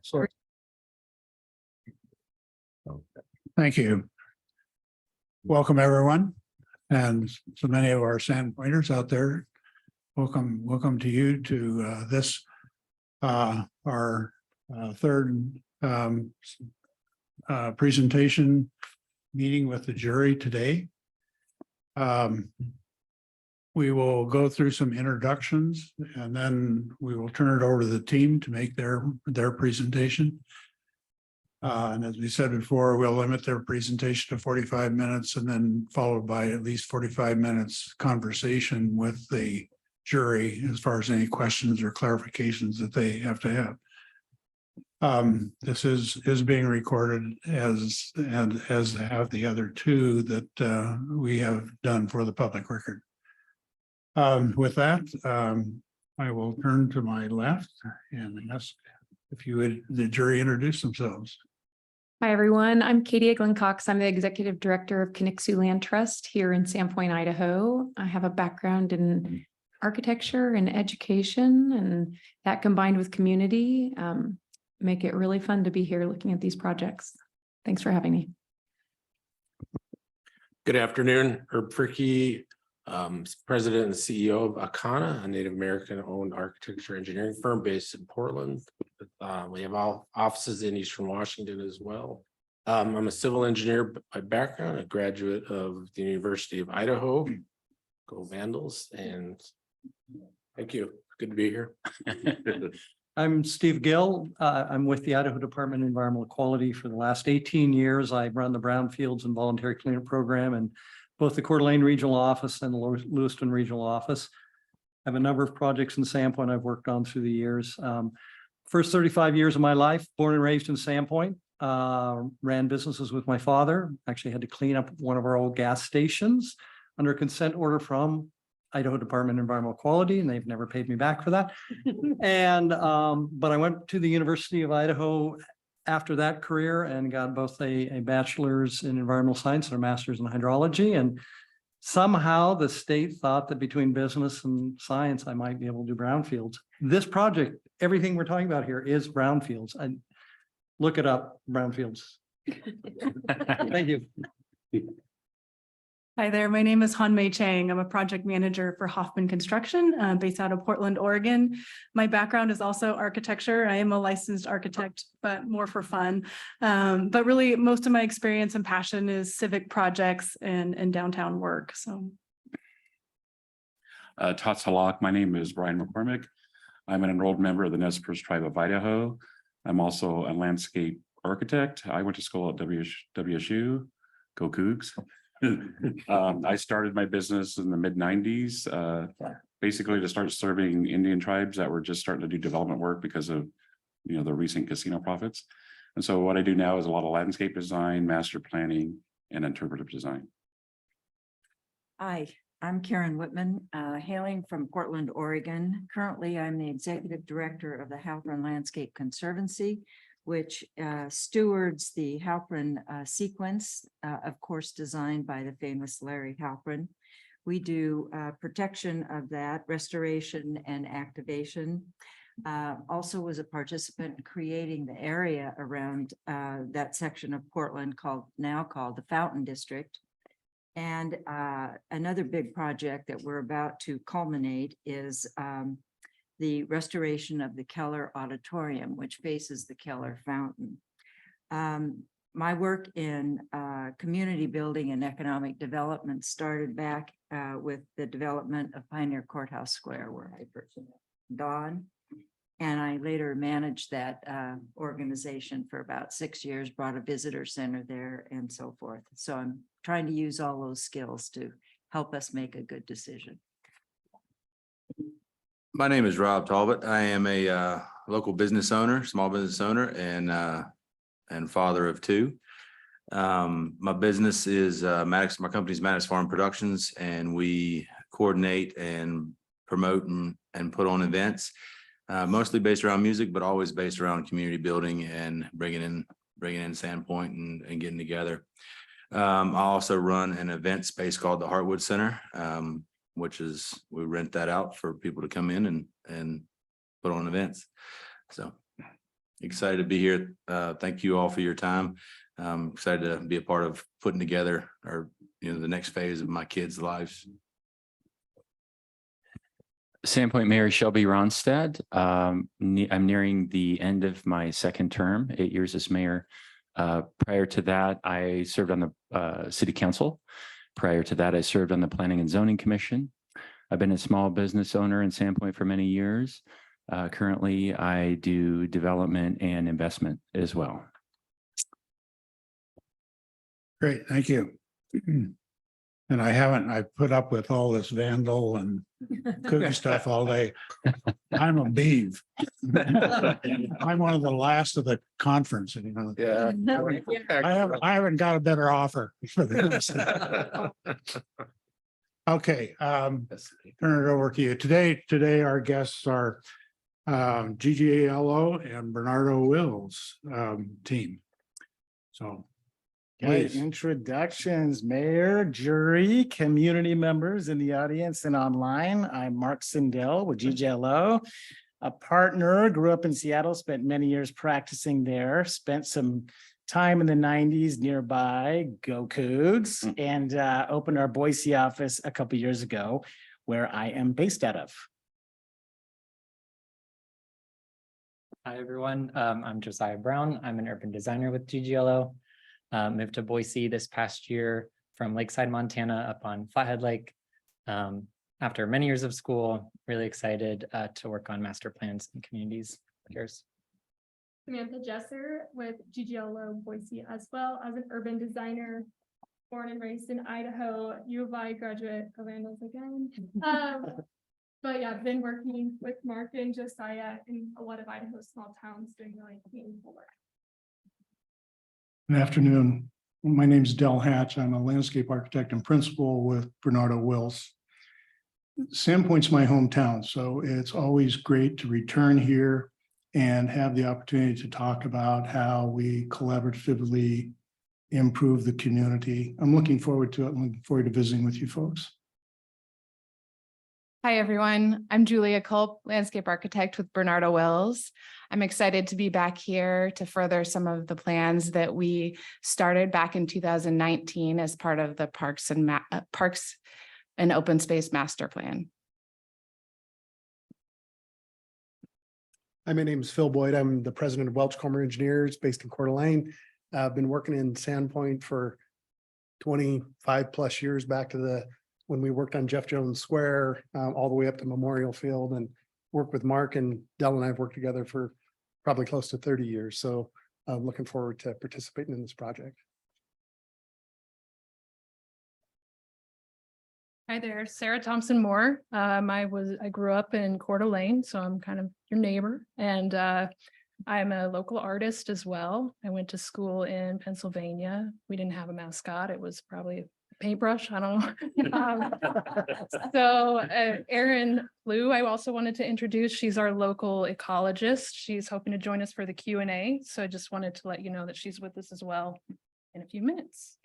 Sorry. Thank you. Welcome, everyone. And so many of our Sandpointers out there. Welcome to you to this, our third presentation meeting with the jury today. We will go through some introductions and then we will turn it over to the team to make their presentation. And as we said before, we'll limit their presentation to 45 minutes and then followed by at least 45 minutes conversation with the jury as far as any questions or clarifications that they have to have. This is being recorded as have the other two that we have done for the public record. With that, I will turn to my left and ask if you would, the jury, introduce themselves. Hi, everyone. I'm Katie Eglin Cox. I'm the Executive Director of Kinixu Land Trust here in Sandpoint, Idaho. I have a background in architecture and education, and that combined with community make it really fun to be here looking at these projects. Thanks for having me. Good afternoon, Herb Fricky, President and CEO of Akana, a Native American-owned architecture engineering firm based in Portland. We have all offices in Eastern Washington as well. I'm a civil engineer by background, a graduate of the University of Idaho. Go Vandals, and thank you. Good to be here. I'm Steve Gill. I'm with the Idaho Department of Environmental Quality for the last 18 years. I've run the brownfields and voluntary cleanup program in both the Coeur d'Alene Regional Office and the Lewiston Regional Office. I have a number of projects in Sandpoint I've worked on through the years. First 35 years of my life, born and raised in Sandpoint, ran businesses with my father. Actually had to clean up one of our old gas stations under consent order from Idaho Department of Environmental Quality, and they've never paid me back for that. And but I went to the University of Idaho after that career and got both a bachelor's in environmental science and a master's in hydrology. And somehow the state thought that between business and science, I might be able to do brownfields. This project, everything we're talking about here is brownfields. And look it up, brownfields. Thank you. Hi there, my name is Han Mei Chang. I'm a project manager for Hoffman Construction based out of Portland, Oregon. My background is also architecture. I am a licensed architect, but more for fun. But really, most of my experience and passion is civic projects and downtown work. So, Tatsalak, my name is Brian McCormick. I'm an enrolled member of the Nez Perce Tribe of Idaho. I'm also a landscape architect. I went to school at WSU. Go Cougs. I started my business in the mid-90s, basically to start serving Indian tribes that were just starting to do development work because of, the recent casino profits. And so what I do now is a lot of landscape design, master planning, and interpretive design. Hi, I'm Karen Whitman, hailing from Portland, Oregon. Currently, I'm the Executive Director of the Halpern Landscape Conservancy, which stewards the Halpern sequence, of course, designed by the famous Larry Halpern. We do protection of that, restoration and activation. Also was a participant in creating the area around that section of Portland now called the Fountain District. And another big project that we're about to culminate is the restoration of the Keller Auditorium, which faces the Keller Fountain. My work in community building and economic development started back with the development of Pioneer Courthouse Square, where I first met Dawn. And I later managed that organization for about 6 years, brought a visitor center there and so forth. So I'm trying to use all those skills to help us make a good decision. My name is Rob Talbot. I am a local business owner, small business owner, and father of two. My business is Maddox. My company's Maddox Farm Productions, and we coordinate and promote and put on events, mostly based around music, but always based around community building and bringing in Sandpoint and getting together. I also run an event space called the Heartwood Center, which is, we rent that out for people to come in and put on events. So excited to be here. Thank you all for your time. Excited to be a part of putting together the next phase of my kids' lives. Sandpoint Mayor Shelby Ronstadt. I'm nearing the end of my second term, 8 years as mayor. Prior to that, I served on the city council. Prior to that, I served on the Planning and Zoning Commission. I've been a small business owner in Sandpoint for many years. Currently, I do development and investment as well. Great, thank you. And I put up with all this vandal and cooking stuff all day. I'm a beeve. I'm one of the last of the conference, you know. Yeah. I haven't got a better offer for this. Okay, turn it over to you. Today our guests are GGLO and Bernardo Wills team. So. Okay, Please. introductions, mayor, jury, community members in the audience and online. I'm Mark Sindel with GGLO. A partner, grew up in Seattle, spent many years practicing there, spent some time in the 90s nearby, go Cougs, and opened our Boise office a couple years ago, where I am based out of. Hi, everyone. I'm Josiah Brown. I'm an urban designer with GGLO. Moved to Boise this past year from Lakeside, Montana, up on Flathead Lake. After many years of school, really excited to work on master plans and communities. Cheers. Samantha Jesser with GGLO Boise as well as an urban designer, born and raised in Idaho, U of I graduate, go Vandals again. But yeah, I've been working with Mark and Josiah in a lot of Idaho small towns doing really meaningful work. Good afternoon. My name is Del Hatch. I'm a landscape architect and principal with Bernardo Wills. Sandpoint's my hometown, so it's always great to return here and have the opportunity to talk about how we collaboratively improve the community. I'm looking forward to it. I'm looking forward to visiting with you folks. Hi, everyone. I'm Julia Culp, landscape architect with Bernardo Wills. I'm excited to be back here to further some of the plans that we started back in 2019 as part of the Parks and Open Space Master Plan. Hi, my name is Phil Boyd. I'm the president of Welch Comer Engineers based in Coeur d'Alene. I've been working in Sandpoint for 25 plus years, back to when we worked on Jeff Jones Square, all the way up to Memorial Field, and worked with Mark, and Del and I have worked together for probably close to 30 years. So I'm looking forward to participating in this project. Hi there, Sarah Thompson Moore. I grew up in Coeur d'Alene, so I'm kind of your neighbor, and I'm a local artist as well. I went to school in Pennsylvania. We didn't have a mascot. It was probably a paintbrush. I don't know. Erin Liu, I also wanted to introduce. She's our local ecologist. She's hoping to join us for the Q&A. So I just wanted to let you know that she's with us as well in a few minutes.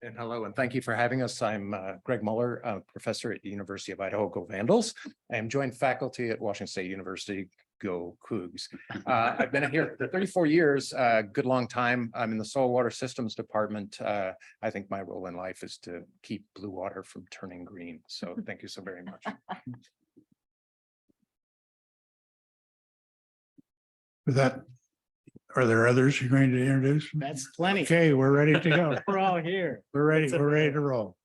And hello, and thank you for having us. I'm Greg Muller, a professor at the University of Idaho, go Vandals. I am joint faculty at Washington State University, go Cougs. I've been here for 34 years, a good long time. I'm in the soil water systems department. I think my role in life is to keep blue water from turning green. So thank you so very much. With that, are there others you're going to introduce? That's plenty. Okay, we're ready to go. We're all here. We're ready to roll.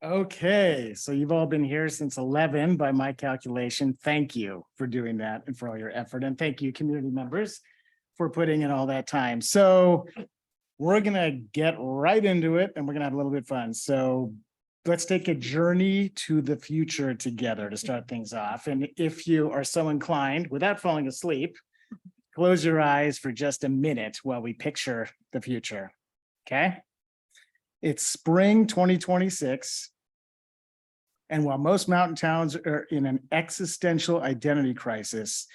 Okay, so you've all been here since 11 by my calculation. Thank you for doing that and for all your effort. And thank you, community members, for putting in all that time. So we're gonna get right into it and we're gonna have a little bit of fun. So let's take a journey to the future together to start things off. And if you are so inclined, without falling asleep, close your eyes for just a minute while we picture the future, okay? It's spring 2026. And while most mountain towns are in an existential identity crisis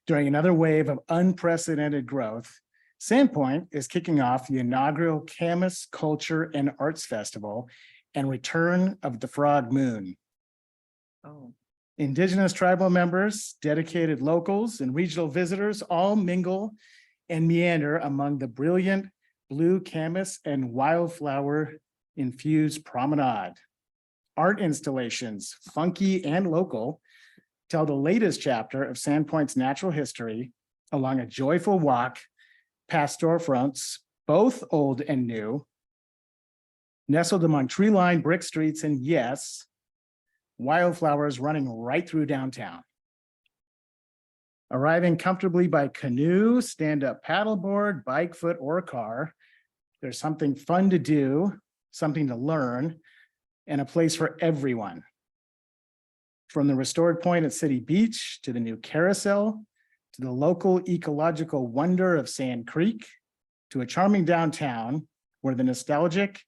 during another wave of unprecedented growth, Sandpoint is kicking off the inaugural Camas Culture and Arts Festival and Return of the Frog Moon. Oh. Indigenous tribal members, dedicated locals, and regional visitors all mingle and meander among the brilliant blue camas and wildflower infused promenade. Art installations, funky and local, tell the latest chapter of Sandpoint's natural history along a joyful walk past storefronts, both old and new, nestled among tree-lined brick streets, and yes, wildflowers running right through downtown. Arriving comfortably by canoe, stand-up paddleboard, bike, foot, or car, there's something fun to do, something to learn, and a place for everyone. From the restored point at City Beach to the new carousel, to the local ecological wonder of Sand Creek, to a charming downtown where the nostalgic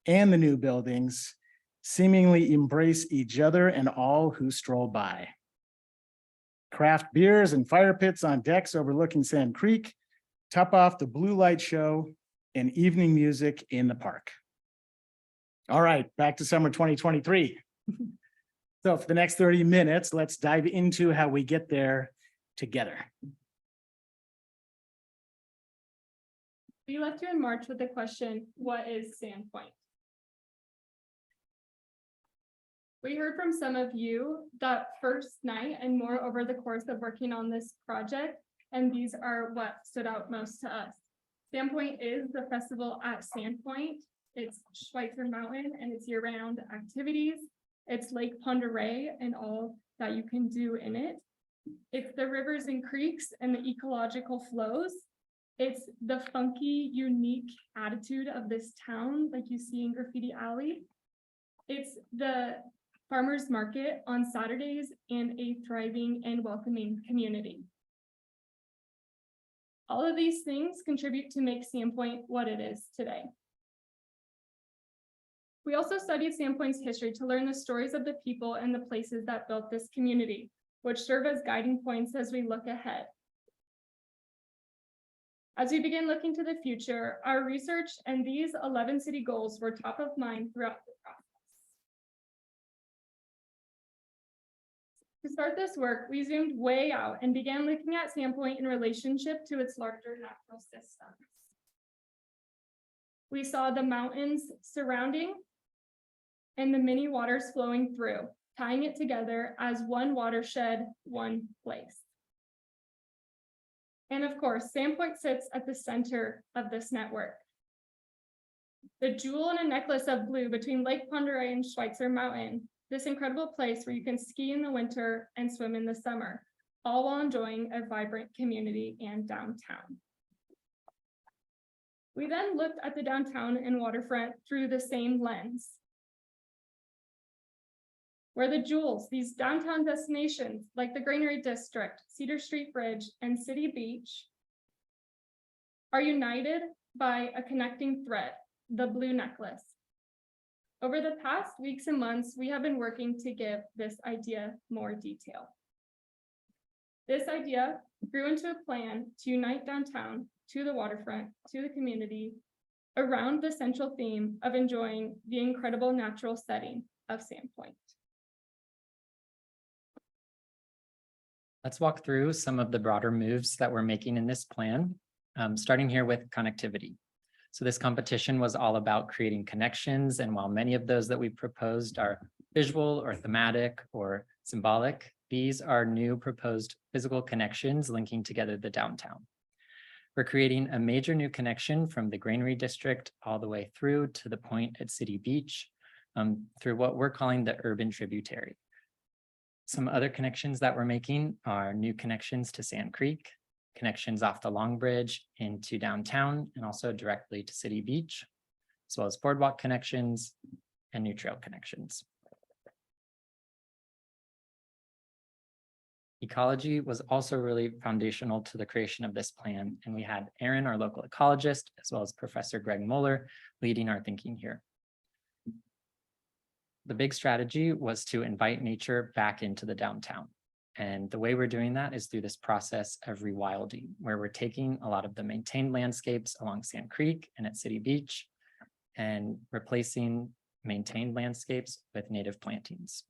and the new buildings seemingly embrace each other and all who stroll by. Craft beers and fire pits on decks overlooking Sand Creek top off the blue light show and evening music in the park. All right, back to summer 2023. So for the next 30 minutes, let's dive into how we get there together. We left you in March with the question, what is Sandpoint? We heard from some of you that first night and more over the course of working on this project, and these are what stood out most to us. Sandpoint is the festival at Sandpoint. It's Schweitzer Mountain and it's year-round activities. It's Lake Pend Oreille and all that you can do in it. It's the rivers and creeks and the ecological flows. It's the funky, unique attitude of this town, like you see in Graffiti Alley. It's the farmers market on Saturdays and a thriving and welcoming community. All of these things contribute to make Sandpoint what it is today. We also studied Sandpoint's history to learn the stories of the people and the places that built this community, which serve as guiding points as we look ahead. As we begin looking to the future, our research and these 11 city goals were top of mind throughout the process. To start this work, we zoomed way out and began looking at Sandpoint in relationship to its larger natural systems. We saw the mountains surrounding and the many waters flowing through, tying it together as one watershed, one place. And of course, Sandpoint sits at the center of this network. The jewel in a necklace of blue between Lake Pend Oreille and Schweitzer Mountain, this incredible place where you can ski in the winter and swim in the summer, all while enjoying a vibrant community and downtown. We then looked at the downtown and waterfront through the same lens, where the jewels, these downtown destinations like the Granary District, Cedar Street Bridge, and City Beach, are united by a connecting thread, the blue necklace. Over the past weeks and months, we have been working to give this idea more detail. This idea grew into a plan to unite downtown to the waterfront, to the community, around the central theme of enjoying the incredible natural setting of Sandpoint. Let's walk through some of the broader moves that we're making in this plan, starting here with connectivity. So this competition was all about creating connections, and while many of those that we proposed are visual or thematic or symbolic, these are new proposed physical connections linking together the downtown. We're creating a major new connection from the Granary District all the way through to the point at City Beach, through what we're calling the urban tributary. Some other connections that we're making are new connections to Sand Creek, connections off the Long Bridge into downtown, and also directly to City Beach, as well as boardwalk connections and new trail connections. Ecology was also really foundational to the creation of this plan, and we had Aaron, our local ecologist, as well as Professor Greg Muller leading our thinking here. The big strategy was to invite nature back into the downtown. And the way we're doing that is through this process of rewilding, where we're taking a lot of the maintained landscapes along Sand Creek and at City Beach and replacing maintained landscapes with native plantings.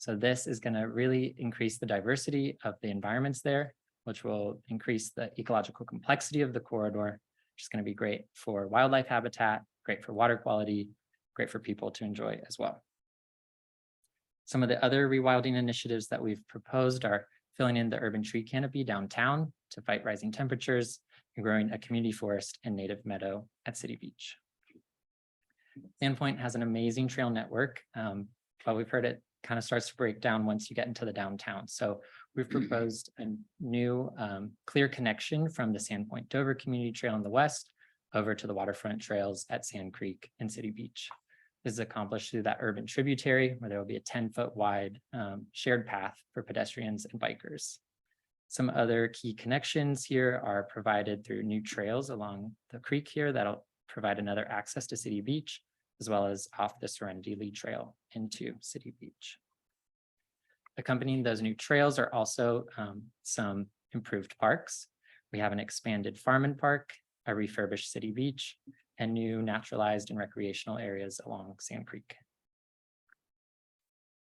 So this is going to really increase the diversity of the environments there, which will increase the ecological complexity of the corridor, which is going to be great for wildlife habitat, great for water quality, great for people to enjoy as well. Some of the other rewilding initiatives that we've proposed are filling in the urban tree canopy downtown to fight rising temperatures and growing a community forest and native meadow at City Beach. Sandpoint has an amazing trail network, but we've heard it kind of starts to break down once you get into the downtown. So we've proposed a new clear connection from the Sandpoint Dover Community Trail in the west over to the waterfront trails at Sand Creek and City Beach. This is accomplished through that urban tributary where there will be a 10-foot wide shared path for pedestrians and bikers. Some other key connections here are provided through new trails along the creek here that'll provide another access to City Beach, as well as off the Serenity Lee Trail into City Beach. Accompanying those new trails are also some improved parks. We have an expanded Farm and Park, a refurbished City Beach, and new naturalized and recreational areas along Sand Creek.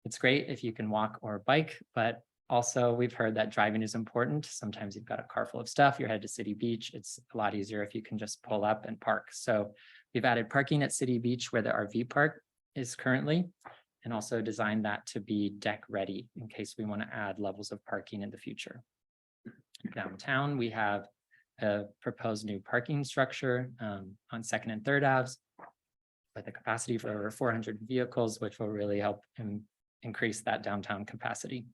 It's great if you can walk or bike, but also we've heard that driving is important. Sometimes you've got a car full of stuff, you're headed to City Beach. It's a lot easier if you can just pull up and park. So we've added parking at City Beach where the RV park is currently, and also designed that to be deck ready in case we want to add levels of parking in the future. Downtown, we have a proposed new parking structure on 2nd and 3rd Aves with a capacity for over 400 vehicles, which will really help increase that downtown capacity.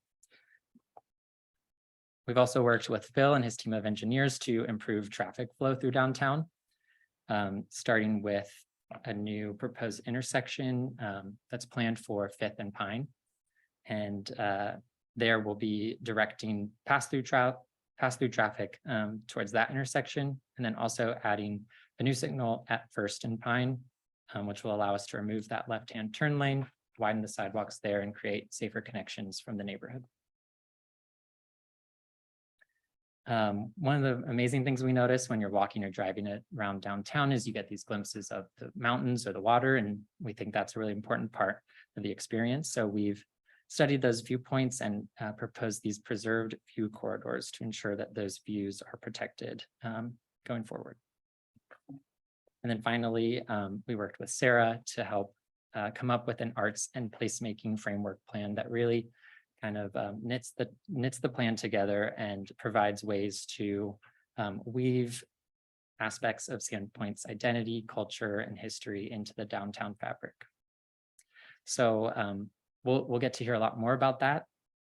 We've also worked with Phil and his team of engineers to improve traffic flow through downtown, starting with a new proposed intersection that's planned for 5th and Pine. And there will be directing pass-through traffic towards that intersection, and then also adding a new signal at 1st and Pine, which will allow us to remove that left-hand turn lane, widen the sidewalks there, and create safer connections from the neighborhood. One of the amazing things we notice when you're walking or driving around downtown is you get these glimpses of the mountains or the water, and we think that's a really important part of the experience. So we've studied those viewpoints and proposed these preserved view corridors to ensure that those views are protected going forward. And then finally, we worked with Sarah to help come up with an arts and placemaking framework plan that really kind of knits the plan together and provides ways to weave aspects of Sandpoint's identity, culture, and history into the downtown fabric. So we'll get to hear a lot more about that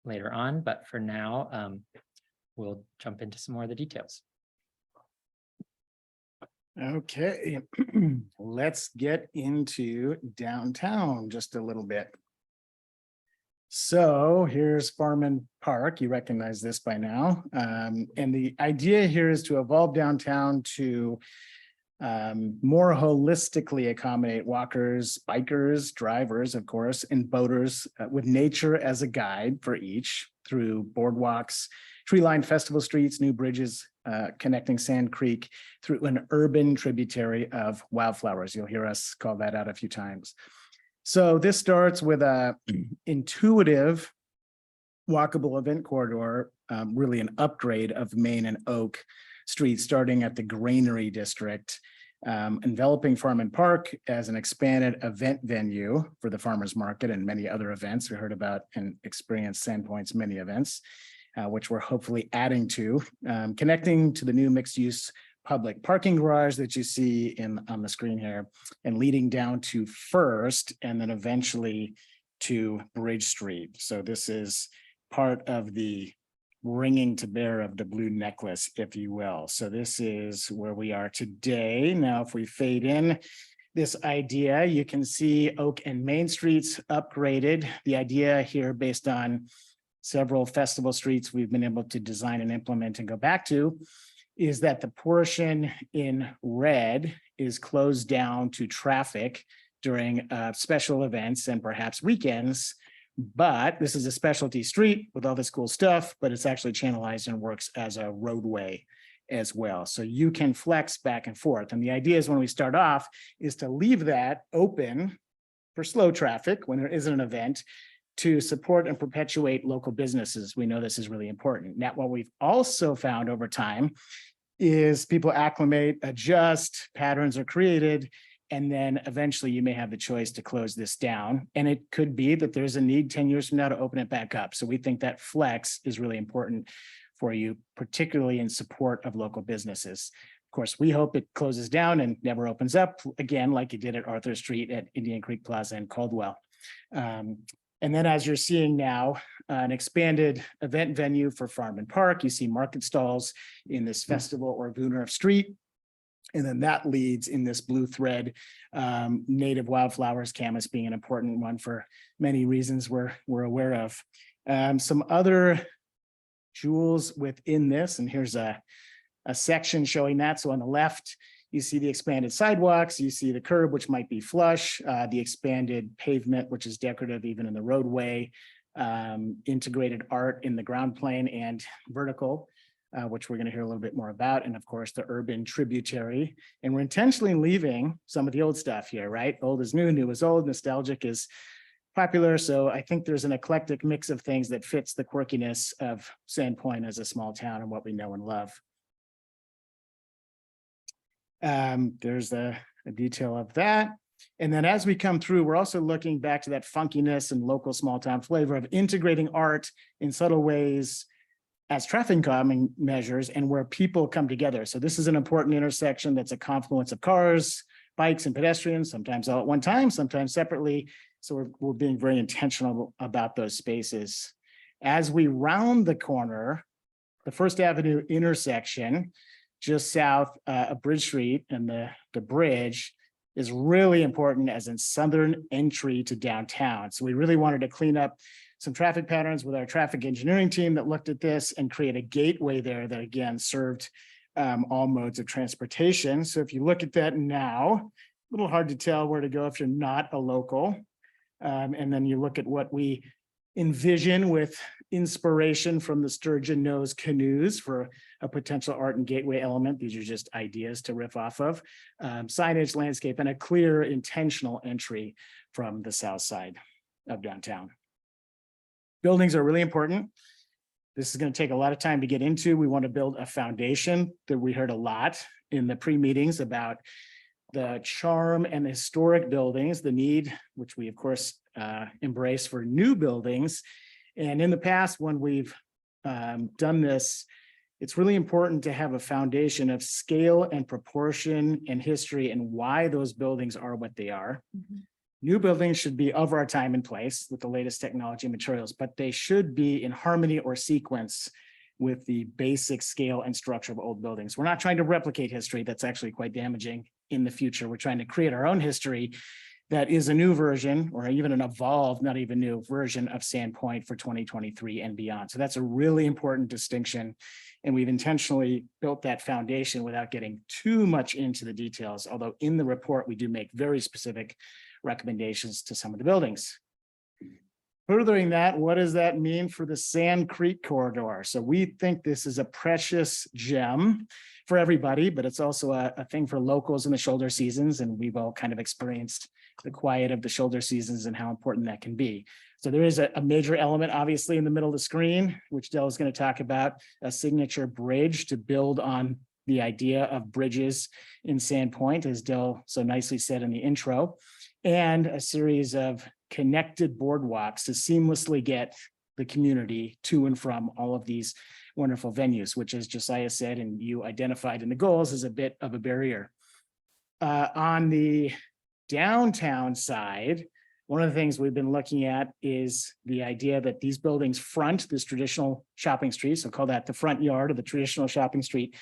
later on, but for now, we'll jump into some more of the details. Okay, let's get into downtown just a little bit. So here's Farm and Park. You recognize this by now. And the idea here is to evolve downtown to more holistically accommodate walkers, bikers, drivers, of course, and boaters with nature as a guide for each through boardwalks, tree-lined festival streets, new bridges connecting Sand Creek through an urban tributary of wildflowers. You'll hear us call that out a few times. So this starts with a intuitive walkable event corridor, really an upgrade of Main and Oak Street, starting at the Granary District, enveloping Farm and Park as an expanded event venue for the farmers market and many other events. We heard about and experienced Sandpoint's many events, which we're hopefully adding to, connecting to the new mixed-use public parking garage that you see on the screen here, and leading down to First and then eventually to Bridge Street. So this is part of the ringing to bear of the blue necklace, if you will. So this is where we are today. Now, if we fade in this idea, you can see Oak and Main Streets upgraded. The idea here, based on several festival streets we've been able to design and implement and go back to, is that the portion in red is closed down to traffic during special events and perhaps weekends. But this is a specialty street with all this cool stuff, but it's actually channelized and works as a roadway as well. So you can flex back and forth. And the idea is when we start off is to leave that open for slow traffic when there isn't an event, to support and perpetuate local businesses. We know this is really important. Now, what we've also found over time is people acclimate, adjust, patterns are created, and then eventually you may have the choice to close this down. And it could be that there's a need 10 years from now to open it back up. So we think that flex is really important for you, particularly in support of local businesses. Of course, we hope it closes down and never opens up again, like it did at Arthur Street, at Indian Creek Plaza and Caldwell. And then as you're seeing now, an expanded event venue for Farm and Park, you see market stalls in this festival or Vuner of Street. And then that leads in this blue thread, native wildflowers, camas being an important one for many reasons we're aware of. Some other jewels within this, and here's a section showing that. So on the left, you see the expanded sidewalks, you see the curb, which might be flush, the expanded pavement, which is decorative even in the roadway, integrated art in the ground plane and vertical, which we're going to hear a little bit more about. And of course, the urban tributary. And we're intentionally leaving some of the old stuff here, right? Old is new, new is old, nostalgic is popular. So I think there's an eclectic mix of things that fits the quirkiness of Sandpoint as a small town and what we know and love. There's a detail of that. And then as we come through, we're also looking back to that funkiness and local small town flavor of integrating art in subtle ways as traffic calming measures and where people come together. So this is an important intersection that's a confluence of cars, bikes and pedestrians, sometimes all at one time, sometimes separately. So we're being very intentional about those spaces. As we round the corner, the First Avenue intersection, just south of Bridge Street and the bridge is really important as a southern entry to downtown. So we really wanted to clean up some traffic patterns with our traffic engineering team that looked at this and create a gateway there that again served all modes of transportation. So if you look at that now, a little hard to tell where to go if you're not a local. And then you look at what we envision with inspiration from the sturgeon nose canoes for a potential art and gateway element. These are just ideas to riff off of. Signage, landscape, and a clear intentional entry from the south side of downtown. Buildings are really important. This is going to take a lot of time to get into. We want to build a foundation that we heard a lot in the pre-meetings about the charm and the historic buildings, the need, which we of course embrace for new buildings. And in the past, when we've done this, it's really important to have a foundation of scale and proportion and history and why those buildings are what they are. New buildings should be of our time and place with the latest technology and materials, but they should be in harmony or sequence with the basic scale and structure of old buildings. We're not trying to replicate history. That's actually quite damaging in the future. We're trying to create our own history that is a new version or even an evolved, not even new version of Sandpoint for 2023 and beyond. So that's a really important distinction. And we've intentionally built that foundation without getting too much into the details, although in the report, we do make very specific recommendations to some of the buildings. Furthering that, what does that mean for the Sand Creek corridor? So we think this is a precious gem for everybody, but it's also a thing for locals in the shoulder seasons. And we've all kind of experienced the quiet of the shoulder seasons and how important that can be. So there is a major element, obviously, in the middle of the screen, which Del is going to talk about, a signature bridge to build on the idea of bridges in Sandpoint, as Del so nicely said in the intro, and a series of connected boardwalks to seamlessly get the community to and from all of these wonderful venues, which, as Josiah said, and you identified in the goals, is a bit of a barrier. On the downtown side, one of the things we've been looking at is the idea that these buildings front this traditional shopping street, so call that the front yard of the traditional shopping street.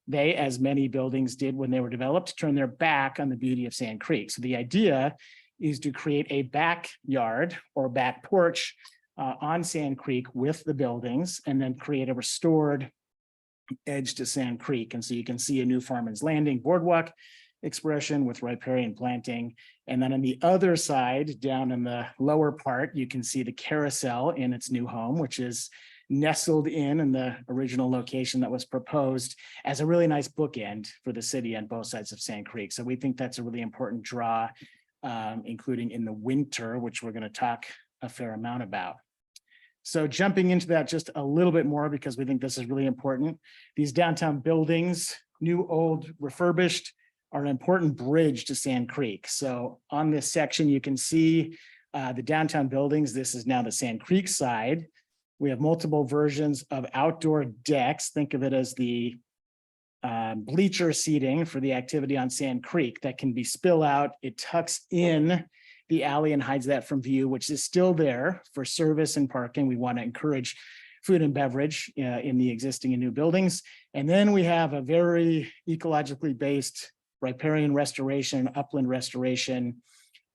They, as many buildings did when they were developed, turn their back on the beauty of Sand Creek. So the idea is to create a backyard or back porch on Sand Creek with the buildings and then create a restored edge to Sand Creek. And so you can see a new Farman's Landing boardwalk expression with riparian planting. And then on the other side, down in the lower part, you can see the carousel in its new home, which is nestled in the original location that was proposed as a really nice bookend for the city on both sides of Sand Creek. So we think that's a really important draw, including in the winter, which we're going to talk a fair amount about. So jumping into that just a little bit more, because we think this is really important. These downtown buildings, new, old, refurbished, are an important bridge to Sand Creek. So on this section, you can see the downtown buildings. This is now the Sand Creek side. We have multiple versions of outdoor decks. Think of it as the bleacher seating for the activity on Sand Creek that can be spill out. It tucks in the alley and hides that from view, which is still there for service and parking. We want to encourage food and beverage in the existing and new buildings. And then we have a very ecologically based riparian restoration, upland restoration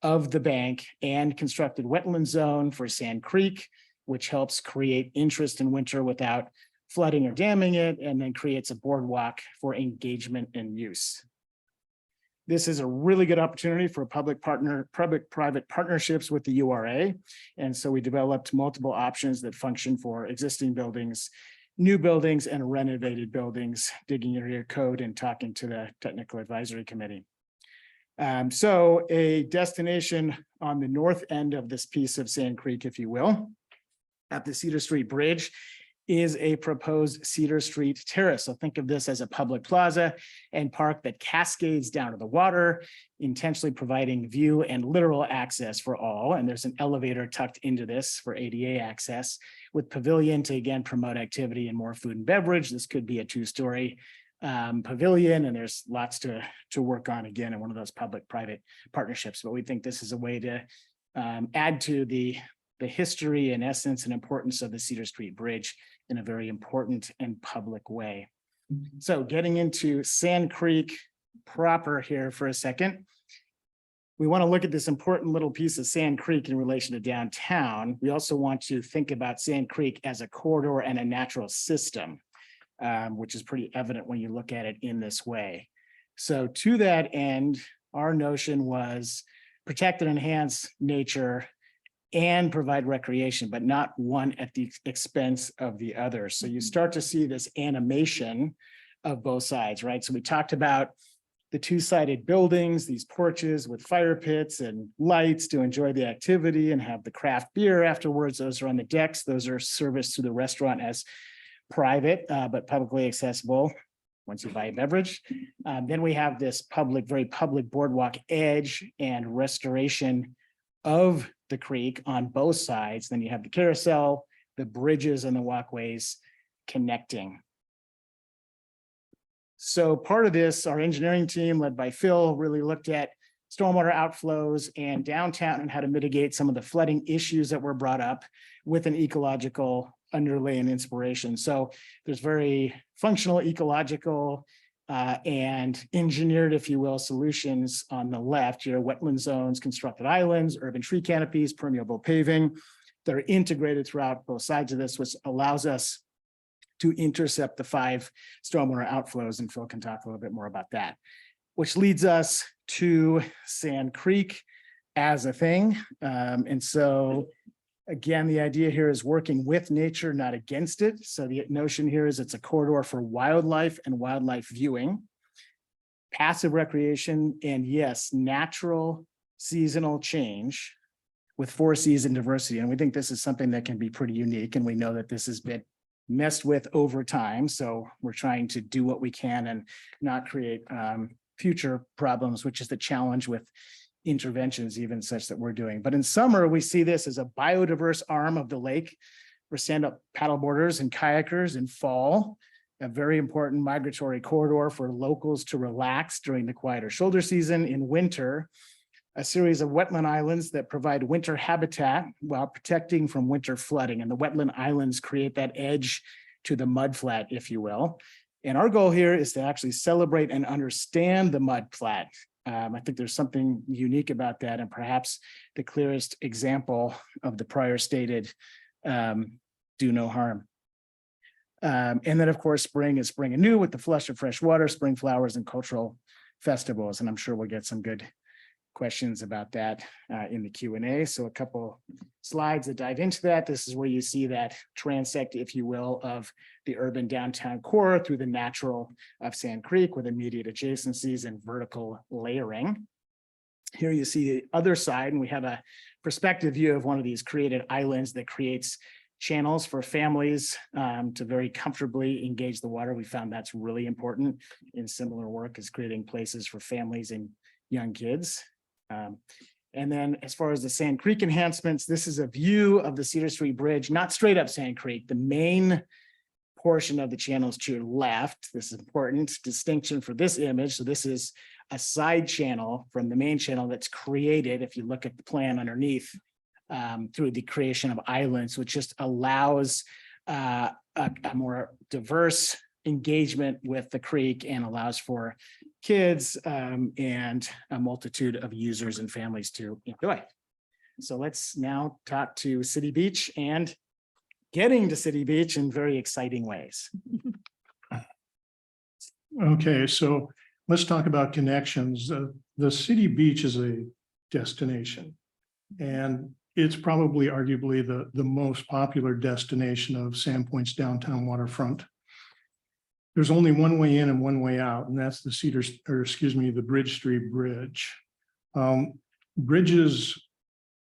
of the bank and constructed wetland zone for Sand Creek, which helps create interest in winter without flooding or damming it, and then creates a boardwalk for engagement and use. This is a really good opportunity for public-private partnerships with the URA. And so we developed multiple options that function for existing buildings, new buildings, and renovated buildings, digging into your code and talking to the technical advisory committee. So a destination on the north end of this piece of Sand Creek, if you will, at the Cedar Street Bridge, is a proposed Cedar Street Terrace. So think of this as a public plaza and park that cascades down to the water, intentionally providing view and literal access for all. And there's an elevator tucked into this for ADA access, with pavilion to again promote activity and more food and beverage. This could be a two-story pavilion, and there's lots to work on again in one of those public-private partnerships. But we think this is a way to add to the history and essence and importance of the Cedar Street Bridge in a very important and public way. So getting into Sand Creek proper here for a second, we want to look at this important little piece of Sand Creek in relation to downtown. We also want to think about Sand Creek as a corridor and a natural system, which is pretty evident when you look at it in this way. So to that end, our notion was protect and enhance nature and provide recreation, but not one at the expense of the other. So you start to see this animation of both sides, right? So we talked about the two-sided buildings, these porches with fire pits and lights to enjoy the activity and have the craft beer afterwards. Those are on the decks. Those are serviced through the restaurant as private, but publicly accessible once you buy a beverage. Then we have this very public boardwalk edge and restoration of the creek on both sides. Then you have the carousel, the bridges and the walkways connecting. So part of this, our engineering team led by Phil really looked at stormwater outflows and downtown and how to mitigate some of the flooding issues that were brought up with an ecological underlay and inspiration. So there's very functional, ecological, and engineered, if you will, solutions on the left. Your wetland zones, constructed islands, urban tree canopies, permeable paving that are integrated throughout both sides of this, which allows us to intercept the 5 stormwater outflows. And Phil can talk a little bit more about that, which leads us to Sand Creek as a thing. And so again, the idea here is working with nature, not against it. So the notion here is it's a corridor for wildlife and wildlife viewing, passive recreation, and yes, natural seasonal change with 4 season diversity. And we think this is something that can be pretty unique. And we know that this has been messed with over time. So we're trying to do what we can and not create future problems, which is the challenge with interventions even such that we're doing. But in summer, we see this as a biodiverse arm of the lake for stand-up paddleboarders and kayakers. In fall, a very important migratory corridor for locals to relax during the quieter shoulder season. In winter, a series of wetland islands that provide winter habitat while protecting from winter flooding. And the wetland islands create that edge to the mudflat, if you will. And our goal here is to actually celebrate and understand the mudflat. I think there's something unique about that, and perhaps the clearest example of the prior stated do no harm. And then, of course, spring is spring anew with the flush of fresh water, spring flowers, and cultural festivals. And I'm sure we'll get some good questions about that in the Q&A. So a couple slides that dive into that. This is where you see that transect, if you will, of the urban downtown core through the natural of Sand Creek with immediate adjacencies and vertical layering. Here you see the other side, and we have a perspective view of one of these created islands that creates channels for families to very comfortably engage the water. We found that's really important in similar work, is creating places for families and young kids. And then as far as the Sand Creek enhancements, this is a view of the Cedar Street Bridge, not straight up Sand Creek. The main portion of the channel is to your left. This is important distinction for this image. So this is a side channel from the main channel that's created, if you look at the plan underneath, through the creation of islands, which just allows a more diverse engagement with the creek and allows for kids and a multitude of users and families to enjoy. So let's now talk to City Beach and getting to City Beach in very exciting ways. Okay, so let's talk about connections. The City Beach is a destination, and it's probably arguably the most popular destination of Sandpoint's downtown waterfront. There's only one way in and one way out, and that's the Bridge Street Bridge. Bridges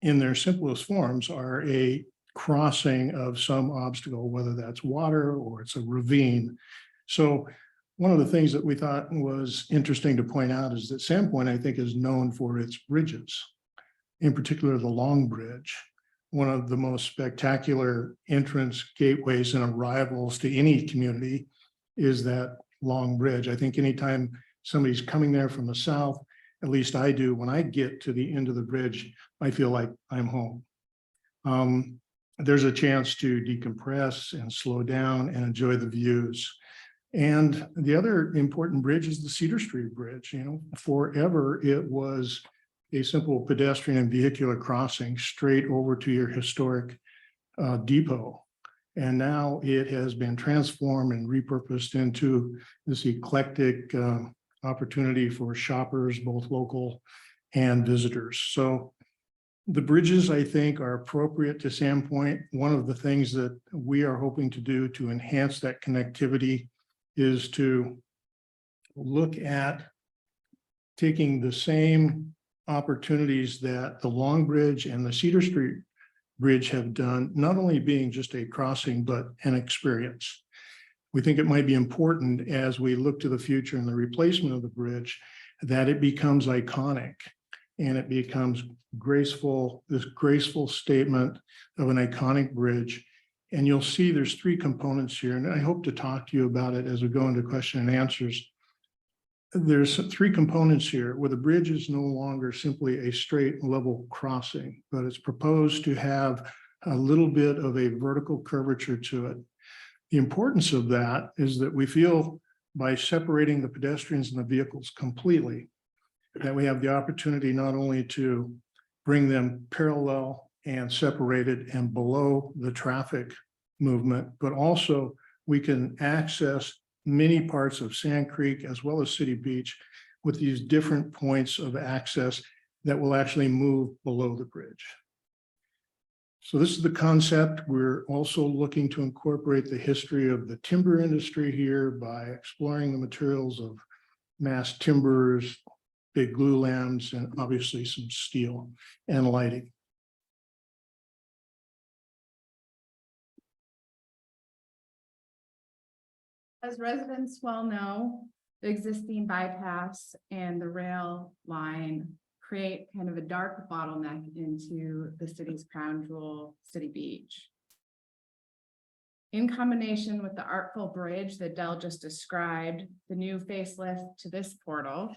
in their simplest forms are a crossing of some obstacle, whether that's water or it's a ravine. So one of the things that we thought was interesting to point out is that Sandpoint, I think, is known for its bridges, in particular the Long Bridge, one of the most spectacular entrance gateways and arrivals to any community is that Long Bridge. I think anytime somebody's coming there from the south, at least I do, when I get to the end of the bridge, I feel like I'm home. There's a chance to decompress and slow down and enjoy the views. And the other important bridge is the Cedar Street Bridge. You know, forever it was a simple pedestrian and vehicular crossing straight over to your historic depot. And now it has been transformed and repurposed into this eclectic opportunity for shoppers, both local and visitors. So the bridges, I think, are appropriate to Sandpoint. One of the things that we are hoping to do to enhance that connectivity is to look at taking the same opportunities that the Long Bridge and the Cedar Street Bridge have done, not only being just a crossing, but an experience. We think it might be important as we look to the future and the replacement of the bridge, that it becomes iconic and it becomes graceful, this graceful statement of an iconic bridge. And you'll see there's three components here, and I hope to talk to you about it as we go into question and answers. There's three components here where the bridge is no longer simply a straight level crossing, but it's proposed to have a little bit of a vertical curvature to it. The importance of that is that we feel by separating the pedestrians and the vehicles completely, that we have the opportunity not only to bring them parallel and separated and below the traffic movement, but also we can access many parts of Sand Creek as well as City Beach with these different points of access that will actually move below the bridge. So this is the concept. We're also looking to incorporate the history of the timber industry here by exploring the materials of mass timbers, big glulam, and obviously some steel and lighting. As residents well know, the existing bypass and the rail line create kind of a dark bottleneck into the city's crown jewel, City Beach. In combination with the artful bridge that Del just described, the new facelift to this portal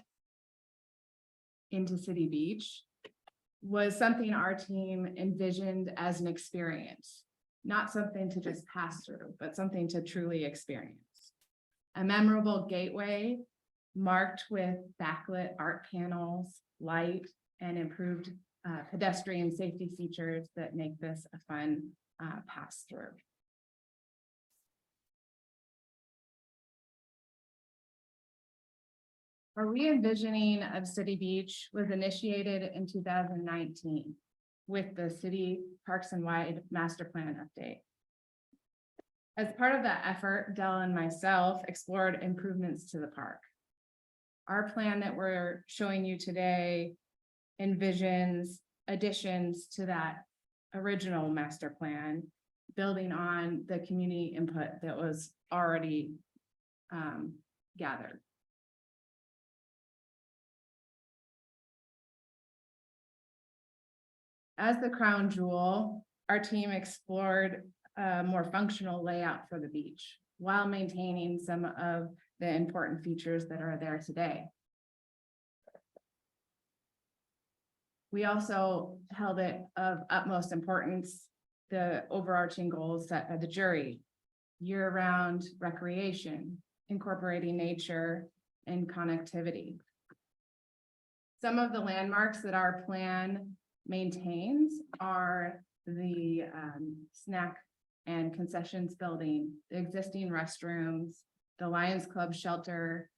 into City Beach was something our team envisioned as an experience, not something to just pass through, but something to truly experience. A memorable gateway marked with backlit art panels, light, and improved pedestrian safety features that make this a fun pass through. Our re-envisioning of City Beach was initiated in 2019 with the City Parks and Wide Master Plan update. As part of that effort, Del and myself explored improvements to the park. Our plan that we're showing you today envisions additions to that original master plan, building on the community input that was already gathered. As the crown jewel, our team explored a more functional layout for the beach while maintaining some of the important features that are there today. We also held it of utmost importance, the overarching goals set by the jury: year-round recreation, incorporating nature, and connectivity. Some of the landmarks that our plan maintains are the snack and concessions building, the existing restrooms, the Lions Club shelter,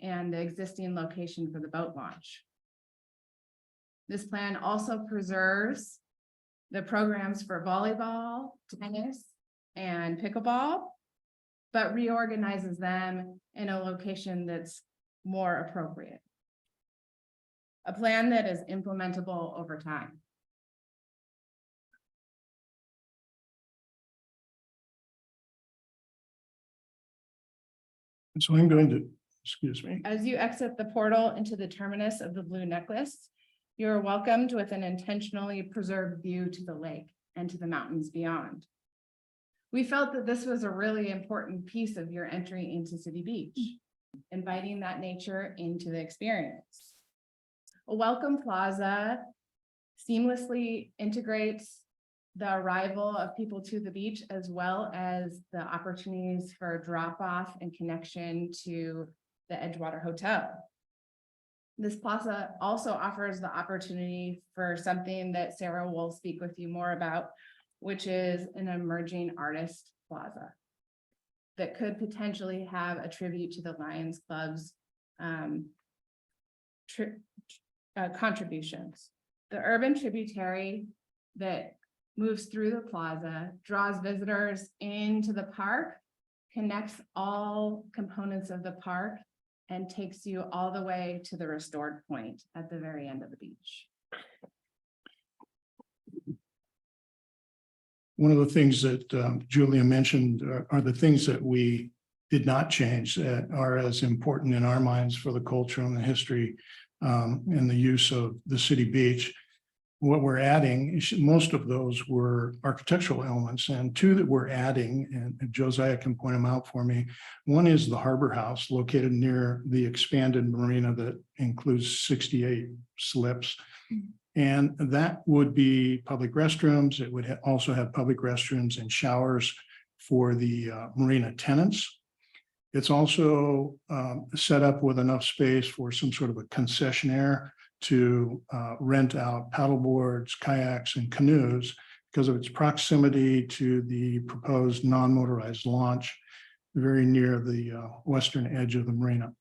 and the existing location for the boat launch. This plan also preserves the programs for volleyball, tennis, and pickleball, but reorganizes them in a location that's more appropriate. A plan that is implementable over time. And so I'm going to, excuse me. As you exit the portal into the terminus of the Blue Necklace, you are welcomed with an intentionally preserved view to the lake and to the mountains beyond. We felt that this was a really important piece of your entry into City Beach, inviting that nature into the experience. A welcome plaza seamlessly integrates the arrival of people to the beach, as well as the opportunities for drop off and connection to the Edgewater Hotel. This plaza also offers the opportunity for something that Sarah will speak with you more about, which is an emerging artist plaza that could potentially have a tribute to the Lions Club's contributions. The urban tributary that moves through the plaza draws visitors into the park, connects all components of the park, and takes you all the way to the restored point at the very end of the beach. One of the things that Julia mentioned are the things that we did not change that are as important in our minds for the culture and the history and the use of the city beach. What we're adding, most of those were architectural elements, and two that we're adding, and Josiah can point them out for me. One is the Harbor House located near the expanded marina that includes 68 slips. And that would be public restrooms. It would also have public restrooms and showers for the marina tenants. It's also set up with enough space for some sort of a concessionaire to rent out paddle boards, kayaks, and canoes because of its proximity to the proposed non-motorized launch very near the western edge of the marina.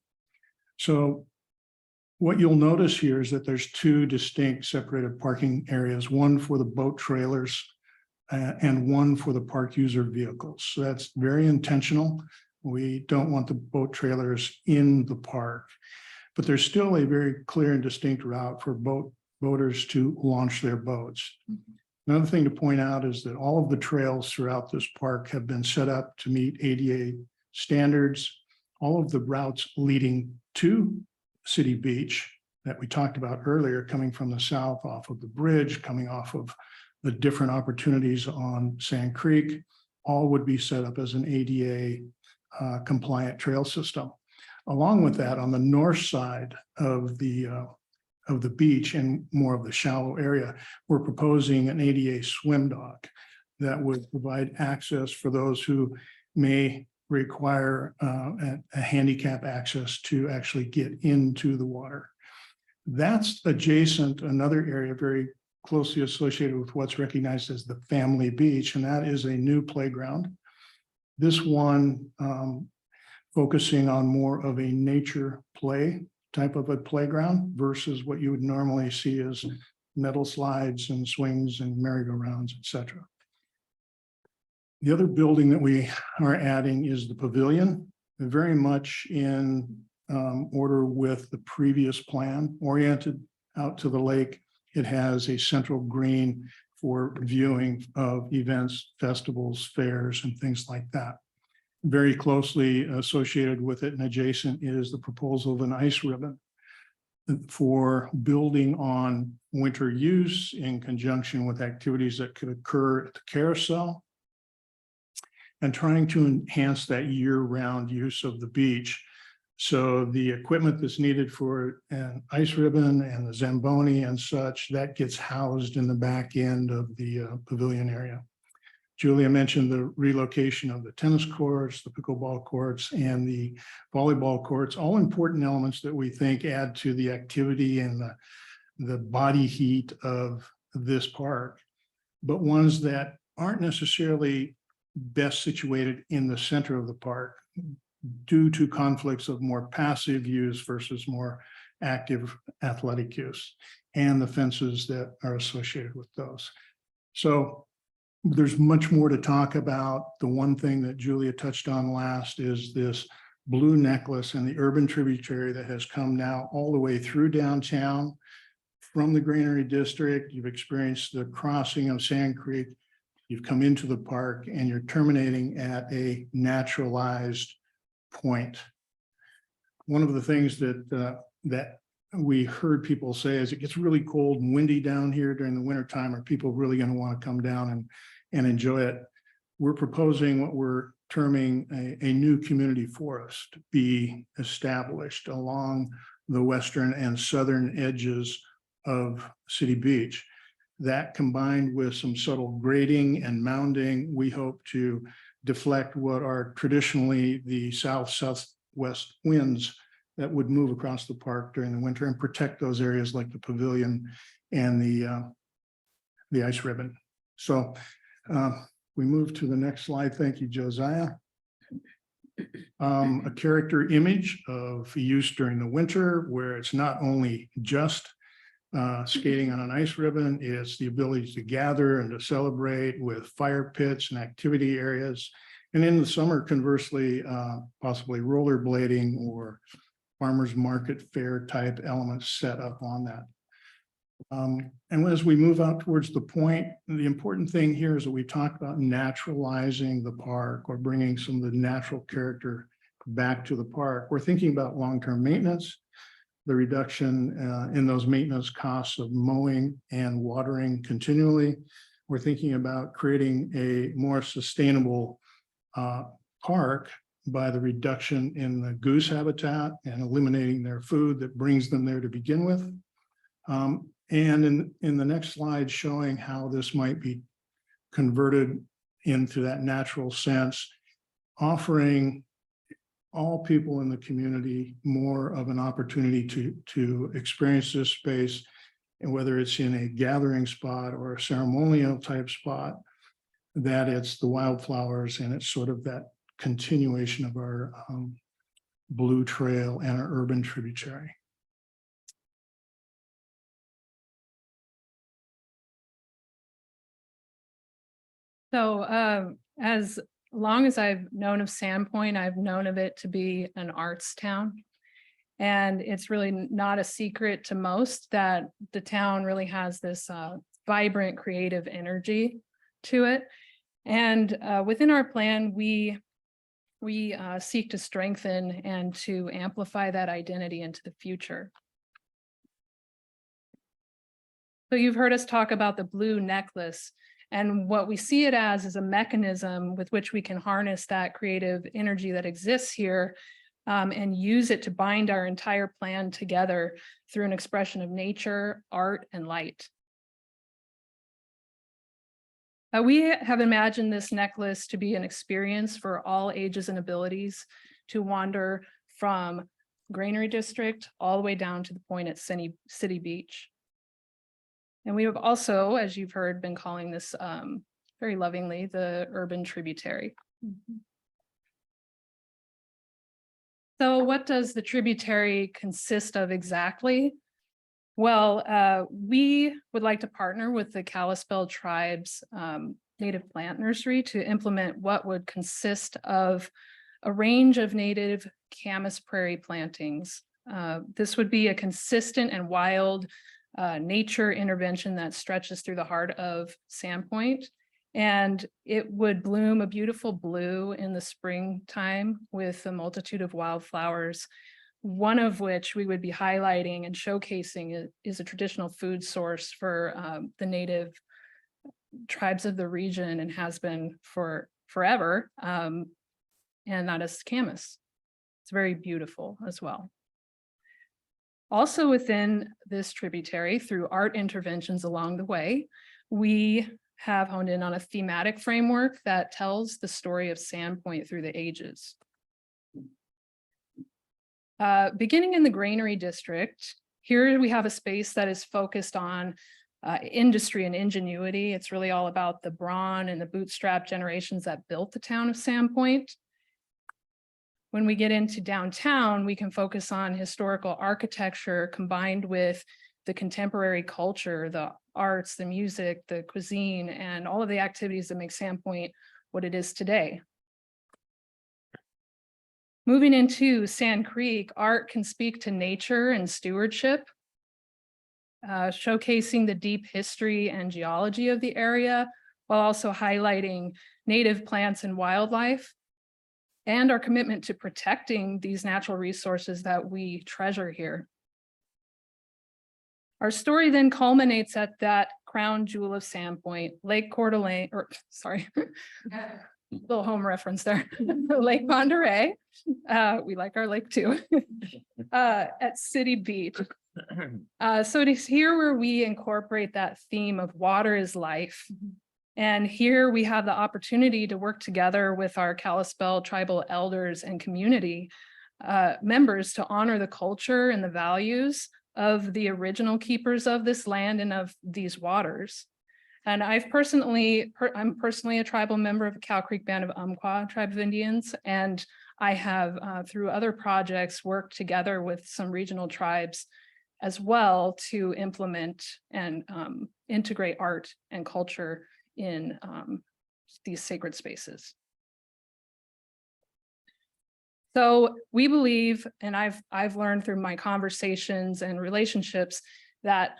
So what you'll notice here is that there's two distinct separated parking areas, one for the boat trailers and one for the park user vehicles. So that's very intentional. We don't want the boat trailers in the park, but there's still a very clear and distinct route for boaters to launch their boats. Another thing to point out is that all of the trails throughout this park have been set up to meet ADA standards. All of the routes leading to City Beach that we talked about earlier, coming from the south off of the bridge, coming off of the different opportunities on Sand Creek, all would be set up as an ADA compliant trail system. Along with that, on the north side of the beach and more of the shallow area, we're proposing an ADA swim dock that would provide access for those who may require a handicap access to actually get into the water. That's adjacent, another area very closely associated with what's recognized as the family beach, and that is a new playground. This one focusing on more of a nature play type of a playground versus what you would normally see as metal slides and swings and merry-go-rounds, etc. The other building that we are adding is the pavilion, very much in order with the previous plan, oriented out to the lake. It has a central green for viewing of events, festivals, fairs, and things like that. Very closely associated with it and adjacent is the proposal of an ice ribbon for building on winter use in conjunction with activities that could occur at the carousel and trying to enhance that year-round use of the beach. So the equipment that's needed for an ice ribbon and the Zamboni and such, that gets housed in the back end of the pavilion area. Julia mentioned the relocation of the tennis courts, the pickleball courts, and the volleyball courts, all important elements that we think add to the activity and the body heat of this park, but ones that aren't necessarily best situated in the center of the park due to conflicts of more passive use versus more active athletic use and the fences that are associated with those. So there's much more to talk about. The one thing that Julia touched on last is this blue necklace and the urban tributary that has come now all the way through downtown from the Granary District. You've experienced the crossing of Sand Creek. You've come into the park and you're terminating at a naturalized point. One of the things that we heard people say is it gets really cold and windy down here during the winter time. Are people really going to want to come down and enjoy it? We're proposing what we're terming a new community forest to be established along the western and southern edges of City Beach. That combined with some subtle grading and mounding, we hope to deflect what are traditionally the south-southwest winds that would move across the park during the winter and protect those areas like the pavilion and the ice ribbon. So we move to the next slide. Thank you, Josiah. A character image of use during the winter where it's not only just skating on an ice ribbon, it's the ability to gather and to celebrate with fire pits and activity areas. And in the summer, conversely, possibly rollerblading or farmers market fair type elements set up on that. And as we move out towards the point, the important thing here is that we talk about naturalizing the park or bringing some of the natural character back to the park. We're thinking about long-term maintenance, the reduction in those maintenance costs of mowing and watering continually. We're thinking about creating a more sustainable park by the reduction in the goose habitat and eliminating their food that brings them there to begin with. And in the next slide, showing how this might be converted into that natural sense, offering all people in the community more of an opportunity to experience this space, and whether it's in a gathering spot or a ceremonial type spot, that it's the wildflowers and it's sort of that continuation of our blue trail and our urban tributary. So as long as I've known of Sandpoint, I've known of it to be an arts town. And it's really not a secret to most that the town really has this vibrant creative energy to it. And within our plan, we seek to strengthen and to amplify that identity into the future. So you've heard us talk about the blue necklace, and what we see it as is a mechanism with which we can harness that creative energy that exists here and use it to bind our entire plan together through an expression of nature, art, and light. We have imagined this necklace to be an experience for all ages and abilities to wander from Granary District all the way down to the point at City Beach. And we have also, as you've heard, been calling this very lovingly the urban tributary. So what does the tributary consist of exactly? Well, we would like to partner with the Kalispel Tribe's native plant nursery to implement what would consist of a range of native Camas prairie plantings. This would be a consistent and wild nature intervention that stretches through the heart of Sandpoint. And it would bloom a beautiful blue in the springtime with a multitude of wildflowers, one of which we would be highlighting and showcasing is a traditional food source for the native tribes of the region and has been for forever. And that is camas. It's very beautiful as well. Also within this tributary, through art interventions along the way, we have honed in on a thematic framework that tells the story of Sandpoint through the ages. Beginning in the Granary District, here we have a space that is focused on industry and ingenuity. It's really all about the brawn and the bootstrap generations that built the town of Sandpoint. When we get into downtown, we can focus on historical architecture combined with the contemporary culture, the arts, the music, the cuisine, and all of the activities that make Sandpoint what it is today. Moving into Sand Creek, art can speak to nature and stewardship, showcasing the deep history and geology of the area, while also highlighting native plants and wildlife, and our commitment to protecting these natural resources that we treasure here. Our story then culminates at that crown jewel of Sandpoint, Lake Coeur d'Alene, or sorry, little home reference there, Lake Pend Oreille. We like our lake too, at City Beach. So it is here where we incorporate that theme of water is life. And here we have the opportunity to work together with our Kalispel tribal elders and community members to honor the culture and the values of the original keepers of this land and of these waters. And I'm personally a tribal member of the Cow Creek Band of Umpqua tribe of Indians, and I have through other projects worked together with some regional tribes as well to implement and integrate art and culture in these sacred spaces. So we believe, and I've learned through my conversations and relationships, that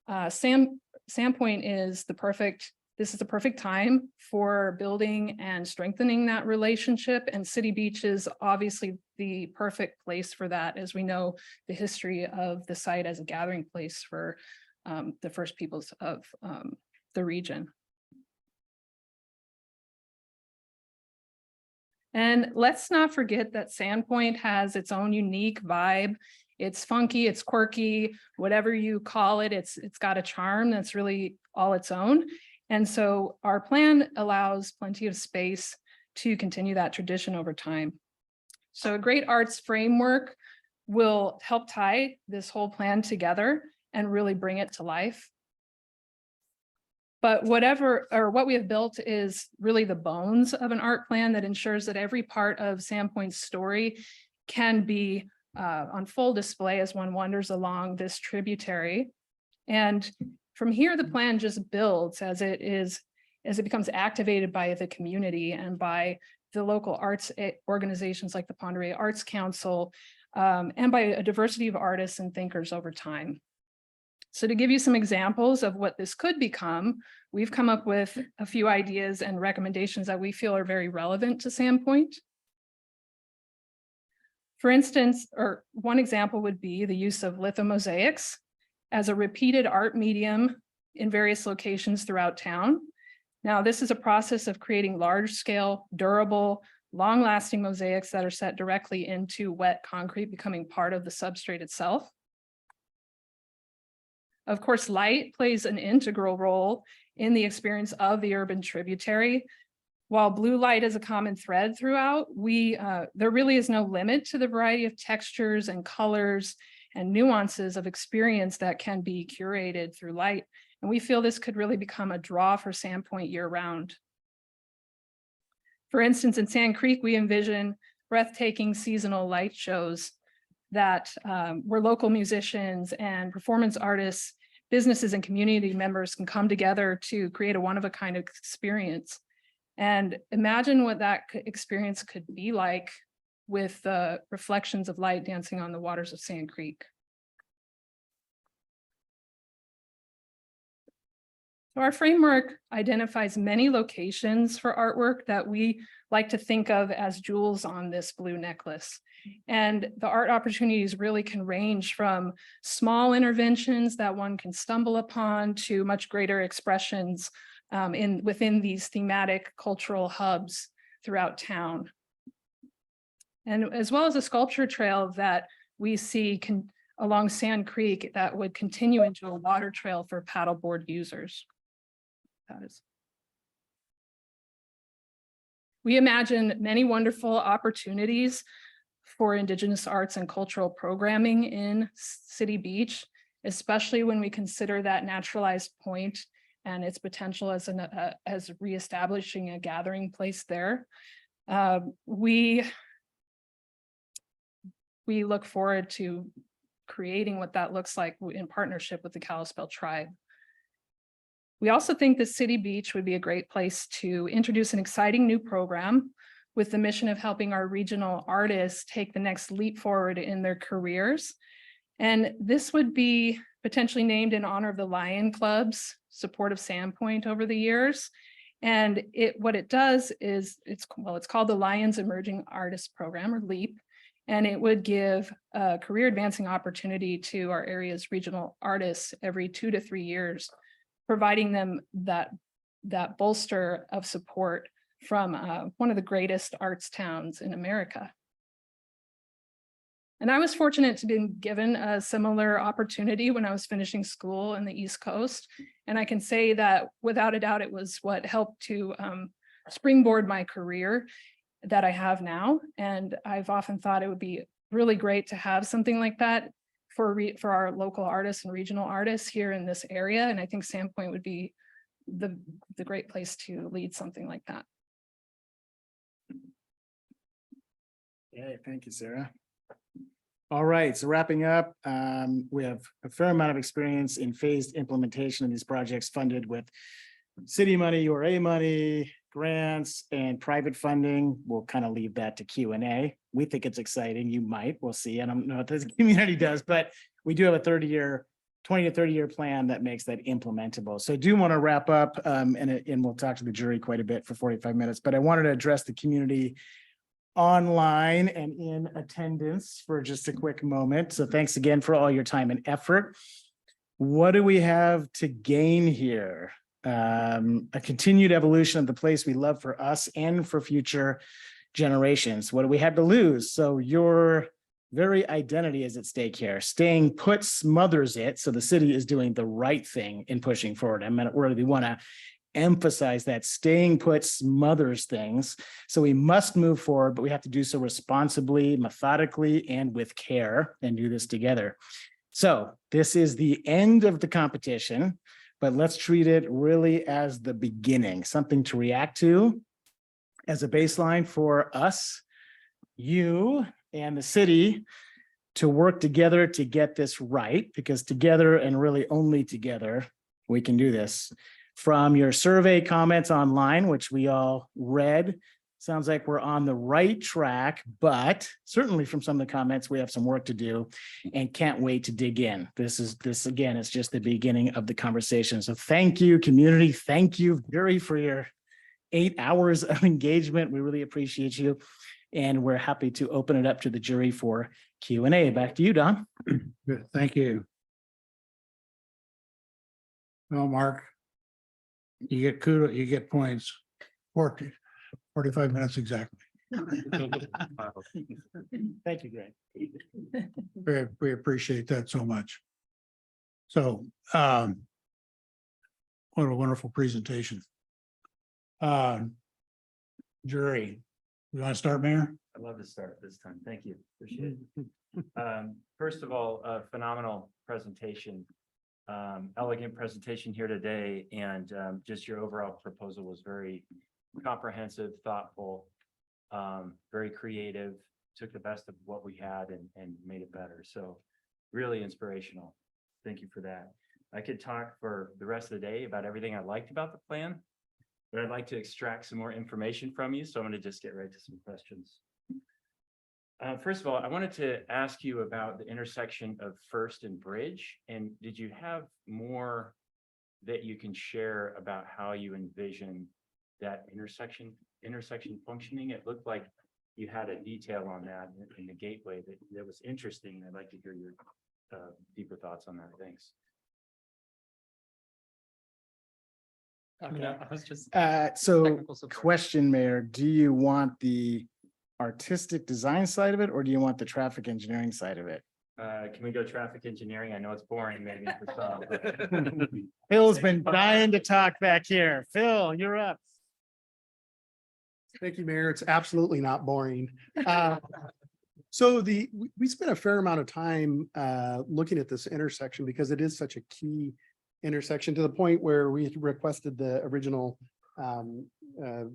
Sandpoint is the perfect time for building and strengthening that relationship, and City Beach is obviously the perfect place for that, as we know the history of the site as a gathering place for the first peoples of the region. And let's not forget that Sandpoint has its own unique vibe. It's funky, it's quirky, whatever you call it, it's got a charm that's really all its own. And so our plan allows plenty of space to continue that tradition over time. So a great arts framework will help tie this whole plan together and really bring it to life. But what we have built is really the bones of an art plan that ensures that every part of Sandpoint's story can be on full display as one wanders along this tributary. And from here, the plan just builds as it becomes activated by the community and by the local arts organizations like the Pend Oreille Arts Council, and by a diversity of artists and thinkers over time. So to give you some examples of what this could become, we've come up with a few ideas and recommendations that we feel are very relevant to Sandpoint. For instance, or one example would be the use of lithomosaics as a repeated art medium in various locations throughout town. Now, this is a process of creating large-scale, durable, long-lasting mosaics that are set directly into wet concrete, becoming part of the substrate itself. Of course, light plays an integral role in the experience of the urban tributary. While blue light is a common thread throughout, there really is no limit to the variety of textures and colors and nuances of experience that can be curated through light. And we feel this could really become a draw for Sandpoint year-round. For instance, in Sand Creek, we envision breathtaking seasonal light shows that where local musicians and performance artists, businesses and community members can come together to create a one-of-a-kind experience. And imagine what that experience could be like with the reflections of light dancing on the waters of Sand Creek. So our framework identifies many locations for artwork that we like to think of as jewels on this blue necklace. And the art opportunities really can range from small interventions that one can stumble upon to much greater expressions within these thematic cultural hubs throughout town. And as well as a sculpture trail that we see along Sand Creek that would continue into a water trail for paddleboard users. We imagine many wonderful opportunities for Indigenous arts and cultural programming in City Beach, especially when we consider that naturalized point and its potential as reestablishing a gathering place there. We look forward to creating what that looks like in partnership with the Kalispel tribe. We also think that City Beach would be a great place to introduce an exciting new program with the mission of helping our regional artists take the next leap forward in their careers. And this would be potentially named in honor of the Lion Club's support of Sandpoint over the years. And what it does is, it's called the Lions Emerging Artists Program, or LEAP. And it would give a career advancing opportunity to our area's regional artists every 2 to 3 years, providing them that bolster of support from one of the greatest arts towns in America. And I was fortunate to be given a similar opportunity when I was finishing school in the East Coast. And I can say that without a doubt, it was what helped to springboard my career that I have now. And I've often thought it would be really great to have something like that for our local artists and regional artists here in this area. And I think Sandpoint would be the great place to lead something like that. Okay, thank you, Sarah. All right, so wrapping up, we have a fair amount of experience in phased implementation of these projects funded with city money, URA money, grants, and private funding. We'll kind of leave that to Q&A. We think it's exciting. You might, we'll see. I don't know what the community does, but we do have a 20 to 30 year plan that makes that implementable. So I do want to wrap up and we'll talk to the jury quite a bit for 45 minutes, but I wanted to address the community online and in attendance for just a quick moment. So thanks again for all your time and effort. What do we have to gain here? A continued evolution of the place we love for us and for future generations. What do we have to lose? So your very identity is at stake here. Staying put smothers it. So the city is doing the right thing in pushing forward. I mean, we really want to emphasize that staying put smothers things. So we must move forward, but we have to do so responsibly, methodically, and with care, and do this together. So this is the end of the competition, but let's treat it really as the beginning, something to react to as a baseline for us, you, and the city to work together to get this right, because together and really only together, we can do this. From your survey comments online, which we all read, sounds like we're on the right track, but certainly from some of the comments, we have some work to do and can't wait to dig in. This again is just the beginning of the conversation. So thank you, community. Thank you, jury, for your 8 hours of engagement. We really appreciate you. And we're happy to open it up to the jury for Q&A. Back to you, Don. Good, thank you. Well, Mark, you get kudos, you get points, 45 minutes exactly. Thank you, Greg. We appreciate that so much. So, what a wonderful presentation. Jury, you want to start, Mayor? I'd love to start this time. Thank you. Appreciate it. First of all, a phenomenal presentation. Elegant presentation here today, and just your overall proposal was very comprehensive, thoughtful, very creative, took the best of what we had and made it better. So really inspirational. Thank you for that. I could talk for the rest of the day about everything I liked about the plan, but I'd like to extract some more information from you. So I'm going to just get right to some questions. First of all, I wanted to ask you about the intersection of First and Bridge. And did you have more that you can share about how you envision that intersection functioning? It looked like you had a detail on that in the gateway that was interesting. I'd like to hear your deeper thoughts on that. Thanks. No, I was just. So Technical support. question, Mayor, do you want the artistic design side of it, or do you want the traffic engineering side of it? Can we go traffic engineering? I know it's boring maybe for some. but- Phil's been dying to talk back here. Phil, you're up. Thank you, Mayor. It's absolutely not boring. So we spent a fair amount of time looking at this intersection because it is such a key intersection, to the point where we had requested the original the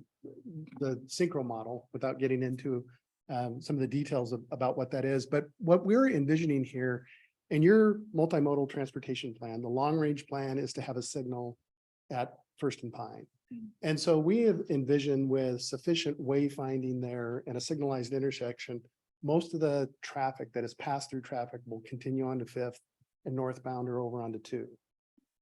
synchro model without getting into some of the details about what that is. But what we're envisioning here in your multimodal transportation plan, the long range plan is to have a signal at First and Pine. And so we have envisioned, with sufficient wayfinding there and a signalized intersection, most of the traffic that is pass through traffic will continue on to Fifth and northbound or over onto 2.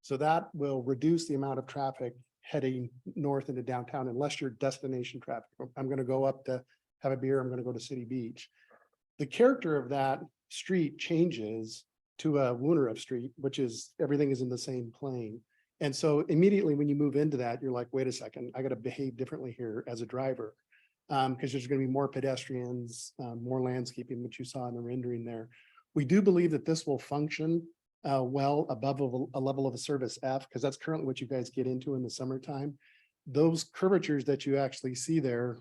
So that will reduce the amount of traffic heading north into downtown, unless you're destination traffic. I'm going to go up to have a beer. I'm going to go to City Beach. The character of that street changes to a Woonerup Street, which is everything is in the same plane. And so immediately when you move into that, you're like, wait a second, I got to behave differently here as a driver. Because there's going to be more pedestrians, more landscaping, which you saw in the rendering there. We do believe that this will function well above a level of a service F, because that's currently what you guys get into in the summertime. Those curvatures that you actually see there,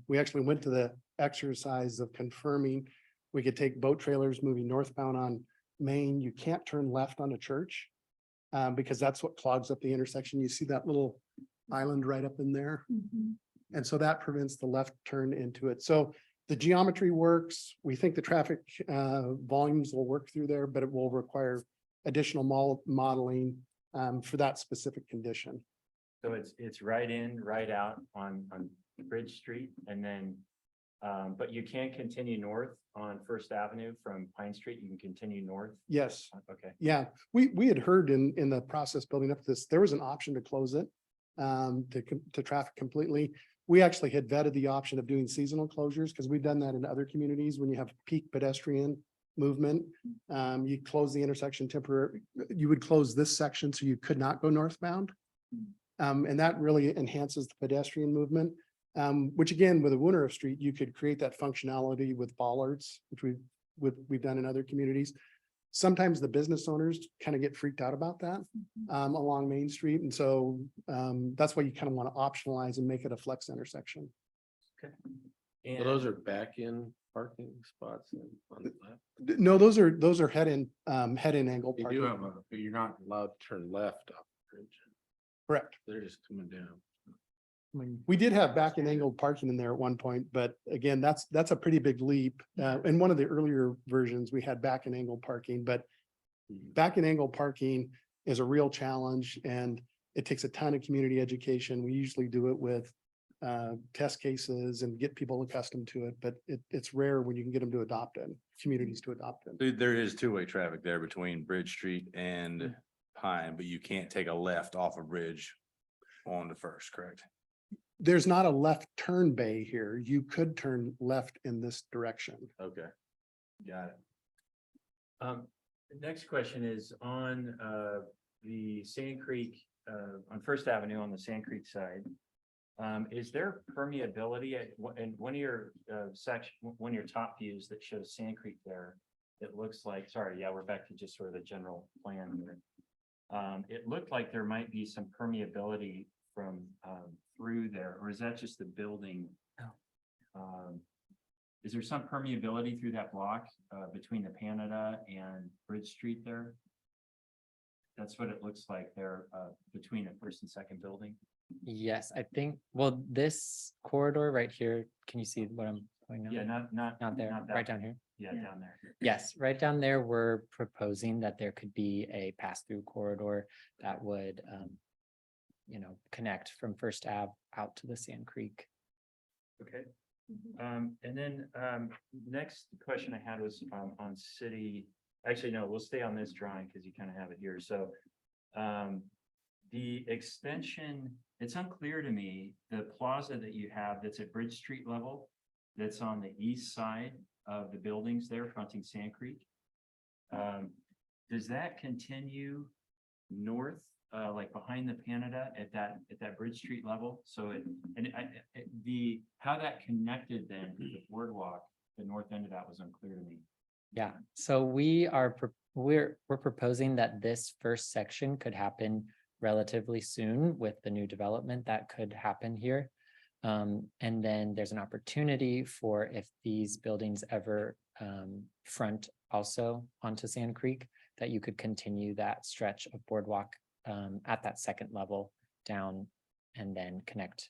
we actually went to the exercise of confirming we could take boat trailers moving northbound on Main. You can't turn left on a Church because that's what clogs up the intersection. You see that little island right up in there. And so that prevents the left turn into it. So the geometry works. We think the traffic volumes will work through there, but it will require additional modeling for that specific condition. So it's right in, right out on Bridge Street, and then, but you can't continue north on First Avenue from Pine Street. You can continue north. Yes. Okay. Yeah, we had heard in the process building up this, there was an option to close it to traffic completely. We actually had vetted the option of doing seasonal closures, because we've done that in other communities. When you have peak pedestrian movement, you close the intersection temporarily. You would close this section so you could not go northbound. And that really enhances the pedestrian movement, which again, with a Woonerup Street, you could create that functionality with bollards, which we've done in other communities. Sometimes the business owners kind of get freaked out about that along Main Street. And so that's why you kind of want to optionalize and make it a flex intersection. Okay. So those are back in parking spots on the left. No, those are head-in angle You parking. do have but you're not allowed to turn left off the bridge. Correct. They're just coming down. We did have back and angled parking in there at one point, but again, that's a pretty big leap. In one of the earlier versions, we had back and angled parking, but back and angled parking is a real challenge, and it takes a ton of community education. We usually do it with test cases and get people accustomed to it, but it's rare when you can get them to adopt it, communities to adopt it. There is two-way traffic there between Bridge Street and Pine, but you can't take a left off a bridge on the First, correct? There's not a left turn bay here. You could turn left in this direction. Okay. Got it. The next question is on the Sand Creek, on First Avenue on the Sand Creek side. Is there permeability in one of your one of your top views that shows Sand Creek there? It looks like, sorry, yeah, we're back to just sort of the general plan here. It looked like there might be some permeability from through there, or is that just the building? Is there some permeability through that block between the Canada and Bridge Street there? That's what it looks like there between the first and second building. Yes, I think, well, this corridor right here, can you see what I'm pointing out? Yeah, Not there, not that right down here. Yeah, down there. Yes, right down there, we're proposing that there could be a pass-through corridor that would, connect from First Ave out to the Sand Creek. Okay. And then next question I had was on city. Actually, no, we'll stay on this drawing because you kind of have it here. So the extension, it's unclear to me, the plaza that you have that's at Bridge Street level, that's on the east side of the buildings there fronting Sand Creek. Does that continue north, like behind the Canada at that Bridge Street level? So how that connected then to the boardwalk, the north end of that was unclear to me. Yeah, so we're proposing that this first section could happen relatively soon with the new development that could happen here. And then there's an opportunity for, if these buildings ever front also onto Sand Creek, that you could continue that stretch of boardwalk at that second level down and then connect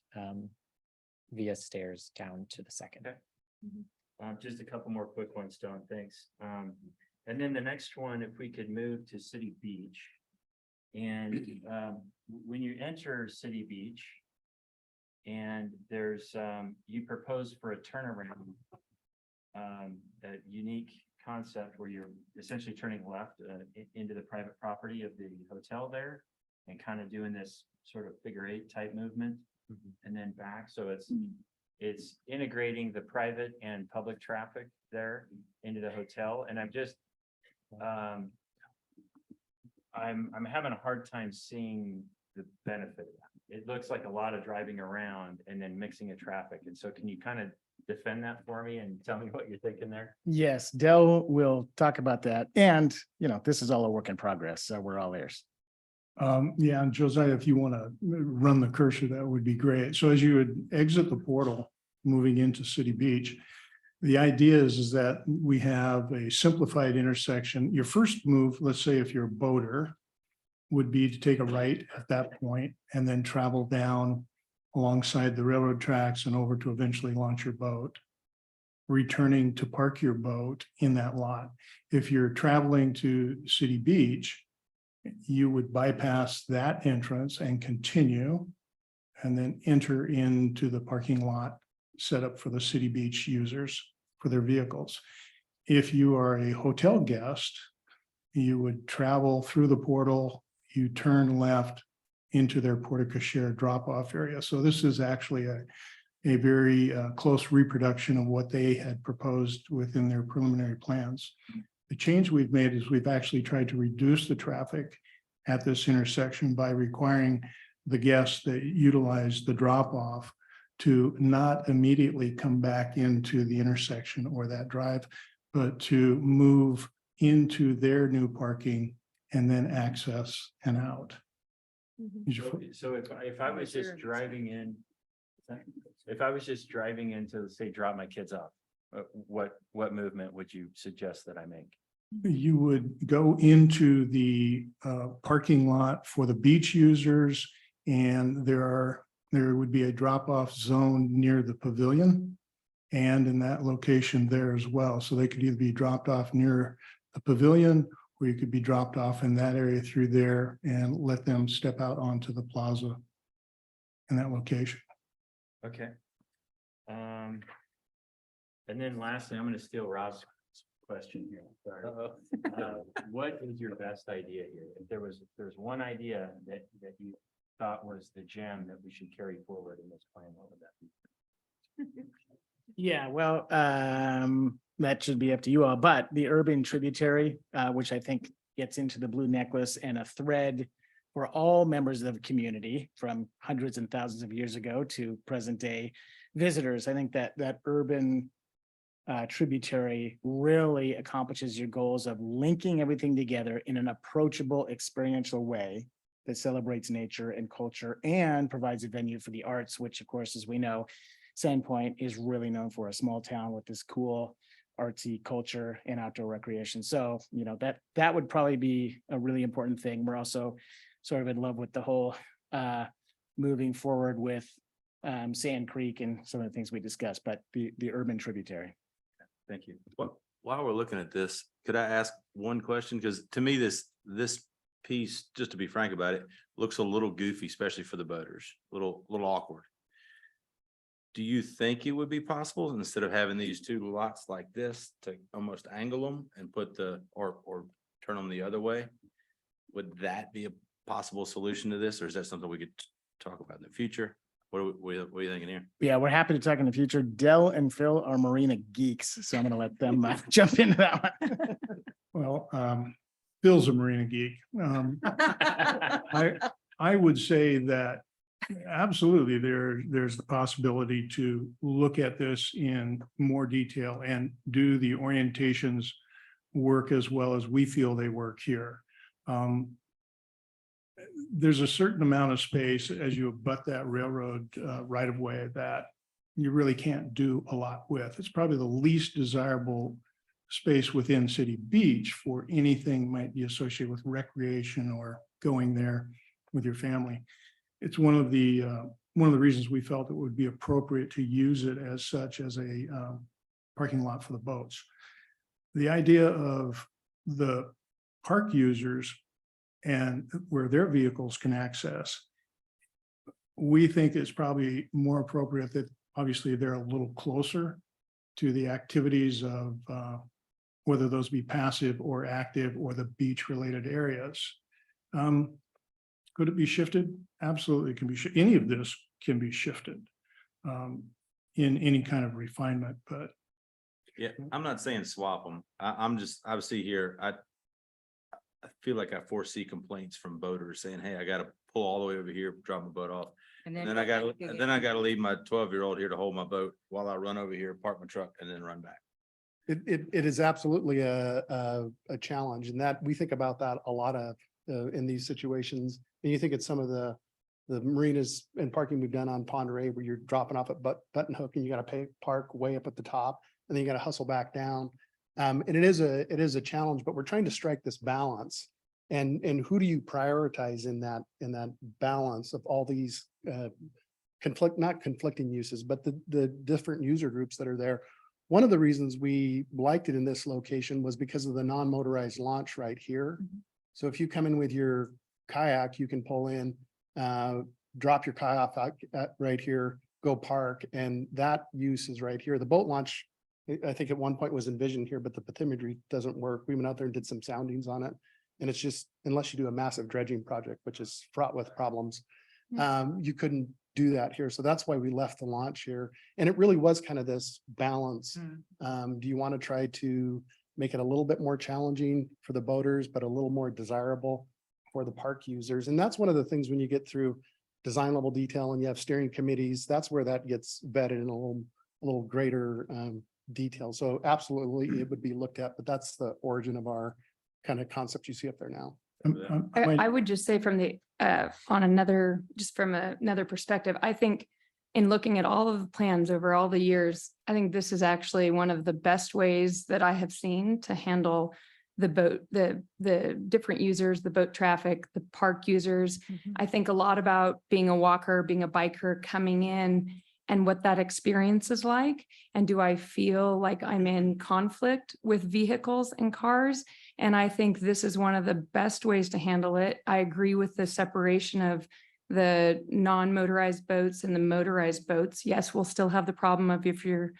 via stairs down to the second. Okay. Just a couple more quick ones, Don, thanks. And then the next one, if we could move to City Beach. And when you enter City Beach, and there's, you propose for a turnaround, a unique concept where you're essentially turning left into the private property of the hotel there and kind of doing this sort of figure 8 type movement and then back. So it's integrating the private and public traffic there into the hotel. And I'm just, I'm having a hard time seeing the benefit of that. It looks like a lot of driving around and then mixing of traffic. And so can you kind of defend that for me and tell me what you're thinking there? Yes, Dell will talk about that. And, this is all a work in progress, so we're all ears. Yeah, and Josiah, if you want to run the cursor, that would be great. So as you would exit the portal, moving into City Beach, the idea is that we have a simplified intersection. Your first move, let's say if you're a boater, would be to take a right at that point and then travel down alongside the railroad tracks and over to eventually launch your boat, returning to park your boat in that lot. If you're traveling to City Beach, you would bypass that entrance and continue and then enter into the parking lot set up for the City Beach users for their vehicles. If you are a hotel guest, you would travel through the portal, you turn left into their porte-cochere drop-off area. So this is actually a very close reproduction of what they had proposed within their preliminary plans. The change we've made is we've actually tried to reduce the traffic at this intersection by requiring the guests that utilize the drop-off to not immediately come back into the intersection or that drive, but to move into their new parking and then access and out. So if I was just driving in, if I was just driving in to say, drop my kids off, what movement would you suggest that I make? You would go into the parking lot for the beach users, and there would be a drop-off zone near the pavilion and in that location there as well. So they could either be dropped off near the pavilion, or you could be dropped off in that area through there and let them step out onto the plaza in that location. Okay. And then lastly, I'm going to steal Rob's question here. Sorry. What is your best idea here? If there's one idea that you thought was the gem that we should carry forward in this plan, what would that be? Yeah, well, that should be up to you all, but the urban tributary, which I think gets into the blue necklace and a thread for all members of the community from hundreds and thousands of years ago to present day visitors. I think that urban tributary really accomplishes your goals of linking everything together in an approachable, experiential way that celebrates nature and culture and provides a venue for the arts, which of course, as we know, Sandpoint is really known for, a small town with this cool artsy culture and outdoor recreation. So, that would probably be a really important thing. We're also sort of in love with the whole moving forward with Sand Creek and some of the things we discussed, but the urban tributary. Thank you. Well, while we're looking at this, could I ask one question? Because to me, this piece, just to be frank about it, looks a little goofy, especially for the boaters, little awkward. Do you think it would be possible, instead of having these two lots like this, to almost angle them and put or turn them the other way? Would that be possible solution to this, or is that something we could talk about in the future? What are you thinking here? Yeah, we're happy to talk in the future. Dell and Phil are marina geeks, so I'm gonna let them jump into that one. Well, Bill's a marina geek. I would say that absolutely there's the possibility to look at this in more detail and do the orientations work as well as we feel they work here. There's a certain amount of space as you abut that railroad right of way that you really can't do a lot with. It's probably the least desirable space within City Beach for anything might be associated with recreation or going there with your family. It's one of the reasons we felt it would be appropriate to use it as such as a parking lot for the boats. The idea of the park users and where their vehicles can access, we think it's probably more appropriate that obviously they're a little closer to the activities of whether those be passive or active or the beach related areas. Could it be shifted? Absolutely, it can be. Any of this can be shifted in any kind of refinement, but Yeah, I'm not saying swap them. I'm just, I see here, I feel like I foresee complaints from boaters saying, hey, I gotta pull all the way over here, drop my boat off. And then I gotta leave my 12-year-old here to hold my boat while I run over here, park my truck and then run back. It is absolutely a challenge, and that we think about that a lot of in these situations. And you think it's some of the marinas and parking we've done on Ponderay where you're dropping off at Button Hook and you got to park way up at the top and then you got to hustle back down. And it is a challenge, but we're trying to strike this balance. And who do you prioritize in that balance of all these not conflicting uses, but the different user groups that are there. One of the reasons we liked it in this location was because of the non-motorized launch right here. Mm-hmm. So if you come in with your kayak, you can pull in, drop your kayak out right here, go park, and that use is right here. The boat launch, I think at one point was envisioned here, but the bathymetry doesn't work. We went out there and did some soundings on it. And it's just, unless you do a massive dredging project, which is fraught with problems, you couldn't do that here. So that's why we left the launch here. And it really was kind of this balance. Do you want to try to make it a little bit more challenging for the boaters, but a little more desirable for the park users? And that's one of the things when you get through design level detail and you have steering committees, that's where that gets vetted in a little greater detail. So absolutely it would be looked at, but that's the origin of our kind of concept you see up there now. I would just say from the, from another perspective, I think in looking at all of the plans over all the years, I think this is actually one of the best ways that I have seen to handle the boat, the different users, the boat traffic, the park users. I think a lot about being a walker, being a biker, coming in and what that experience is like. And do I feel like I'm in conflict with vehicles and cars? And I think this is one of the best ways to handle it. I agree with the separation of the non-motorized boats and the motorized boats. Yes, we'll still have the problem of if your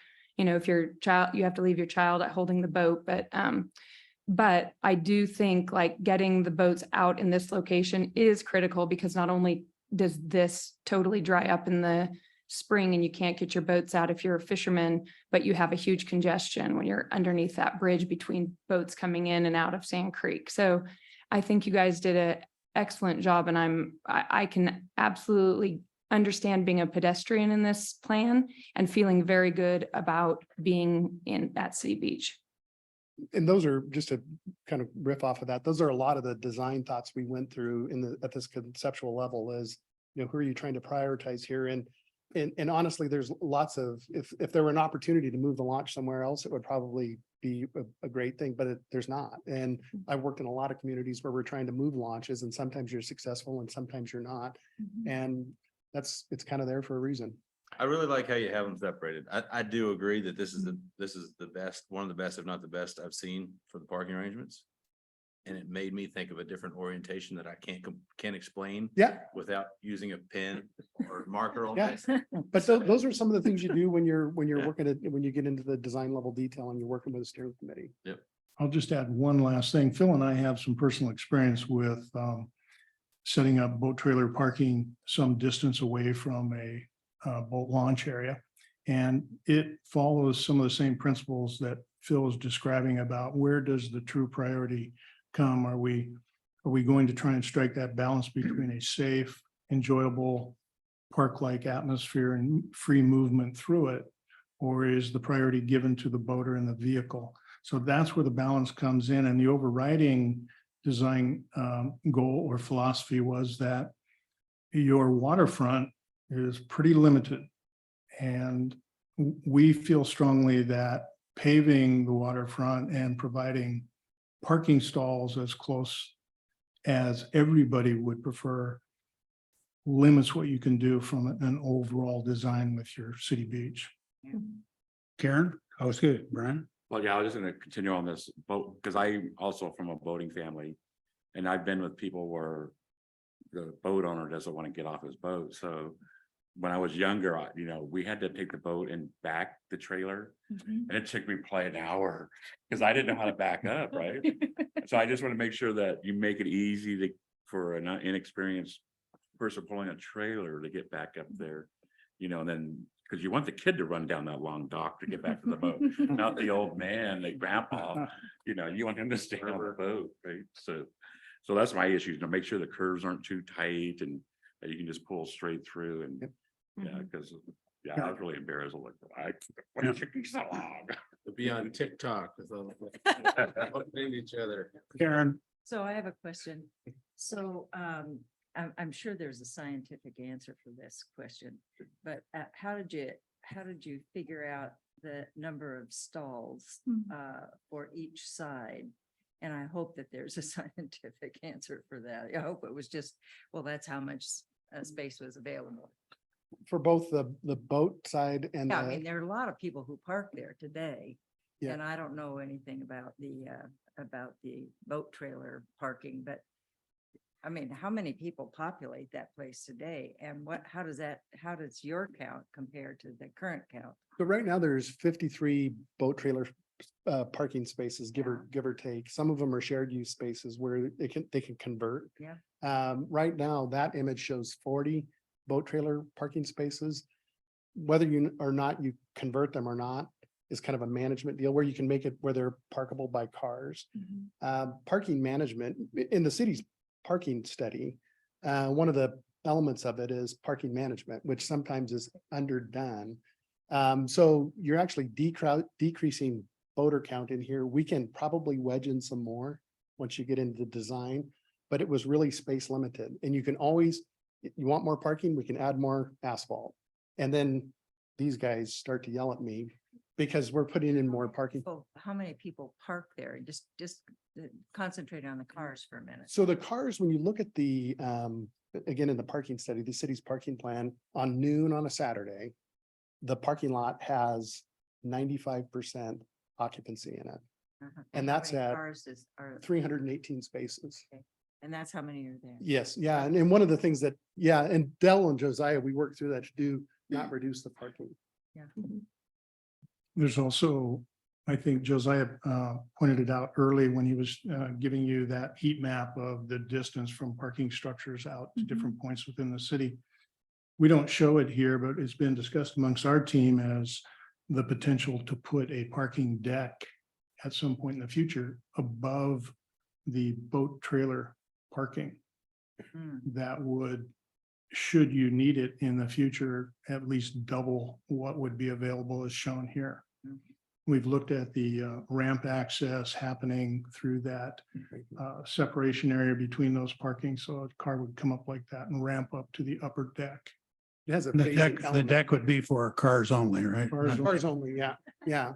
child, you have to leave your child at holding the boat, but I do think like getting the boats out in this location is critical, because not only does this totally dry up in the spring and you can't get your boats out if you're a fisherman, but you have a huge congestion when you're underneath that bridge between boats coming in and out of Sand Creek. So I think you guys did an excellent job, and I can absolutely understand being a pedestrian in this plan and feeling very good about being at City Beach. And those are just to kind of riff off of that. Those are a lot of the design thoughts we went through at this conceptual level is, who are you trying to prioritize here? And honestly, there's lots of, if there were an opportunity to move the launch somewhere else, it would probably be a great thing, but there's not. And I've worked in a lot of communities where we're trying to move launches, and sometimes you're successful and sometimes you're not. And it's kind of there for a reason. I really like how you have them separated. I do agree that this is the best, one of the best, if not the best I've seen for the parking arrangements. And it made me think of a different orientation that I can't explain. Yeah. Without using a pen or marker. On Yeah. this. But those are some of the things you do when you're working at, when you get into the design level detail and you're working with a steering committee. Yep. I'll just add one last thing. Phil and I have some personal experience with setting up boat trailer parking some distance away from a boat launch area. And it follows some of the same principles that Phil was describing about where does the true priority come? Are we going to try and strike that balance between a safe, enjoyable, park-like atmosphere and free movement through it? Or is the priority given to the boater and the vehicle? So that's where the balance comes in. And the overriding design goal or philosophy was that your waterfront is pretty limited. And we feel strongly that paving the waterfront and providing parking stalls as close as everybody would prefer limits what you can do from an overall design with your city beach. Karen, that was good. Brian? Well, yeah, I was just gonna continue on this boat, because I also from a boating family. And I've been with people where the boat owner doesn't want to get off his boat. So when I was younger, we had to take the boat and back the trailer. And it took me probably an hour because I didn't know how to back up, right? So I just want to make sure that you make it easy for an inexperienced person pulling a trailer to get back up there, and then because you want the kid to run down that long dock to get back to the boat, not the old man, the grandpa, you want him to stay on the boat, right? So that's my issue, to make sure the curves aren't too tight and that you can just pull straight through and because I was really embarrassed. Like, why did it be so long? To be on TikTok with all looking at each other. Karen? So I have a question. So I'm sure there's a scientific answer for this question, but how did you figure out the number of stalls for each side? And I hope that there's a scientific answer for that. I hope it was just, well, that's how much space was available. For both the boat side and Yeah, I mean, there are a lot of people who park there today. Yeah. And I don't know anything about the boat trailer parking, but I mean, how many people populate that place today? And how does your count compare to the current count? So right now there's 53 boat trailer parking spaces, give or take. Some of them are shared use spaces where they can convert. Yeah. Right now that image shows 40 boat trailer parking spaces. Whether you convert them or not is kind of a management deal where you can make it where they're parkable by cars. Parking management in the city's parking study, one of the elements of it is parking management, which sometimes is underdone. So you're actually decreasing boater count in here. We can probably wedge in some more once you get into the design, but it was really space limited. And you can always, you want more parking, we can add more asphalt. And then these guys start to yell at me because we're putting in more parking. Oh, how many people park there? Just concentrate on the cars for a minute. So the cars, when you look at the, again, in the parking study, the city's parking plan on noon on a Saturday, the parking lot has 95% occupancy in it. And how that's many at cars are 318 spaces. Okay. And that's how many are there? Yes, yeah. And one of the things that, and Dell and Josiah, we worked through that to do not reduce the parking. Yeah. There's also, I think Josiah pointed it out early when he was giving you that heat map of the distance from parking structures out to different points within the city. We don't show it here, but it's been discussed amongst our team as the potential to put a parking deck at some point in the future above the boat trailer parking. That would, should you need it in the future, at least double what would be available as shown here. We've looked at the ramp access happening through that separation area between those parking. So a car would come up like that and ramp up to the upper deck. It has a The basic deck, the element. deck would be for cars only, right? Cars only, yeah.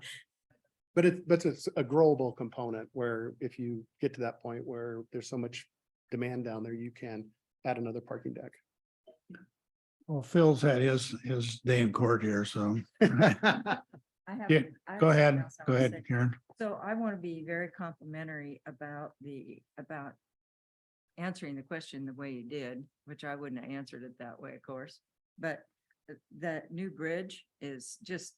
But it's a growable component where if you get to that point where there's so much demand down there, you can add another parking deck. Well, Phil's had his day in court here, so. I have Yeah, I have Go something ahead, else I go wanna ahead, say. Karen. So I want to be very complimentary about answering the question the way you did, which I wouldn't have answered it that way, of course. But the new bridge is just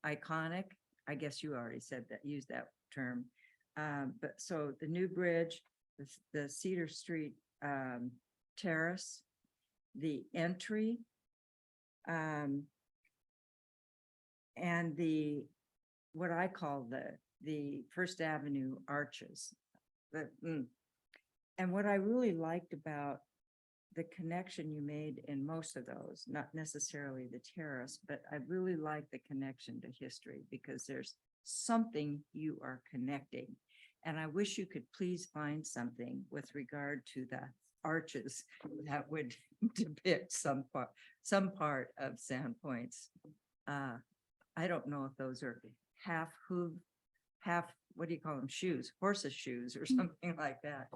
iconic. I guess you already said that, used that term. But so the new bridge, the Cedar Street terrace, the entry, and what I call the First Avenue arches. And what I really liked about the connection you made in most of those, not necessarily the terrace, but I really like the connection to history because there's something you are connecting. And I wish you could please find something with regard to the arches that would depict some part of Sandpoint's. I don't know if those are half, what do you call them? Shoes, horses' shoes or something like that.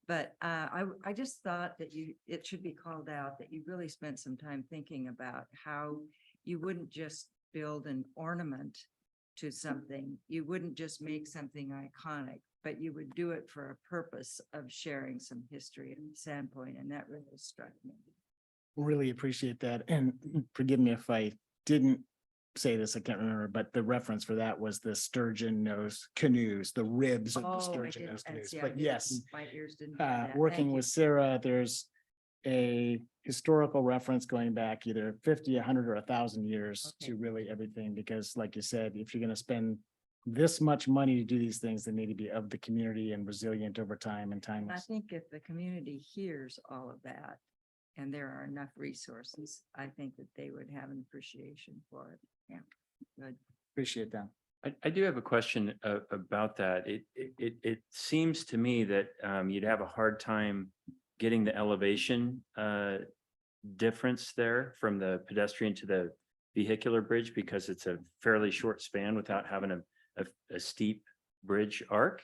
But I just thought that it should be called out that you really spent some time thinking about how you wouldn't just build an ornament to something. You wouldn't just make something iconic, but you would do it for a purpose of sharing some history of Sandpoint, and that really struck me. Really appreciate that. And forgive me if I didn't say this, I can't remember, but the reference for that was the sturgeon nose canoes, the ribs of the sturgeon nose canoes. But yes, My ears didn't hear that. working Thank with you. Sarah, there's a historical reference going back either 50, 100, or 1,000 years Okay. to really everything, because like you said, if you're going to spend this much money to do these things, they need to be of the community and resilient over time and I timeless. think if the community hears all of that and there are enough resources, I think that they would have an appreciation for it. Yeah, good. Appreciate that. I do have a question about that. It seems to me that you'd have a hard time getting the elevation difference there from the pedestrian to the vehicular bridge because it's a fairly short span without having a steep bridge arc.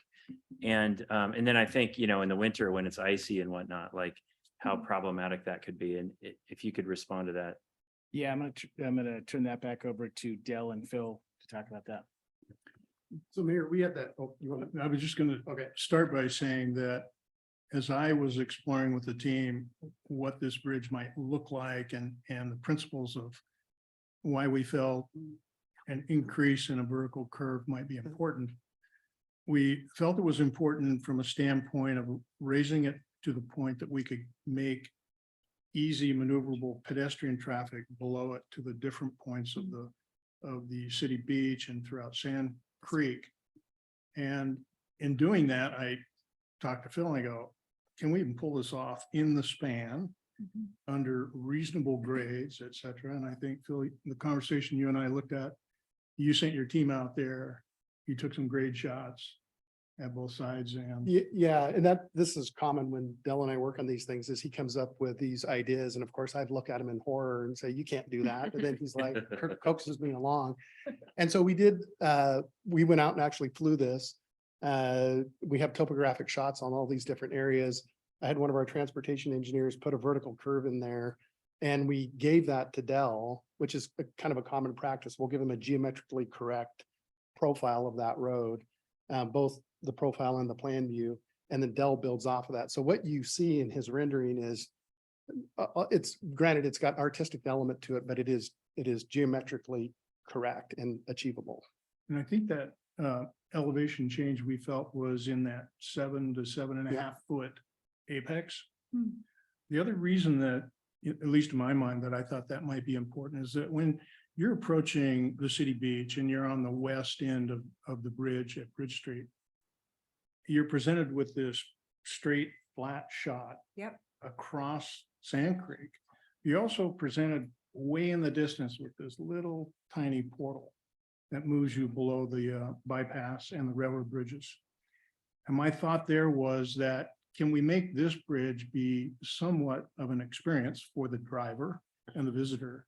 And then I think, in the winter when it's icy and whatnot, like how problematic that could be. And if you could respond to that. Yeah, I'm gonna turn that back over to Dell and Phil to talk about that. So Mayor, we had that, I was just gonna, start by saying that as I was exploring with the team what this bridge might look like and the principles of why we felt an increase in a vertical curve might be important, we felt it was important from a standpoint of raising it to the point that we could make easy maneuverable pedestrian traffic below it to the different points of the city beach and throughout Sand Creek. And in doing that, I talked to Phil and I go, can we even pull this off in the span under reasonable grades, et cetera? And I think, Phil, the conversation you and I looked at, you sent your team out there, you took some grade shots at both sides and Yeah, and this is common when Dell and I work on these things, is he comes up with these ideas, and of course I'd look at him in horror and say, you can't do that, but then he's like, coaxes me along. And so we went out and actually flew this. We have topographic shots on all these different areas. I had one of our transportation engineers put a vertical curve in there, and we gave that to Dell, which is kind of a common practice. We'll give him a geometrically correct profile of that road, both the profile and the plan view, and then Dell builds off of that. So what you see in his rendering is, it's granted, it's got artistic element to it, but it is geometrically correct and achievable. I think that elevation change we felt was in that 7 to 7.5 foot apex. The other reason that, at least in my mind, that I thought that might be important is that when you're approaching the city beach and you're on the west end of the bridge at Bridge Street, you're presented with this straight flat shot across Sand Creek. You're also presented way in the distance with this little tiny portal that moves you below the bypass and the railroad bridges. And my thought there was that, can we make this bridge be somewhat of an experience for the driver and the visitor?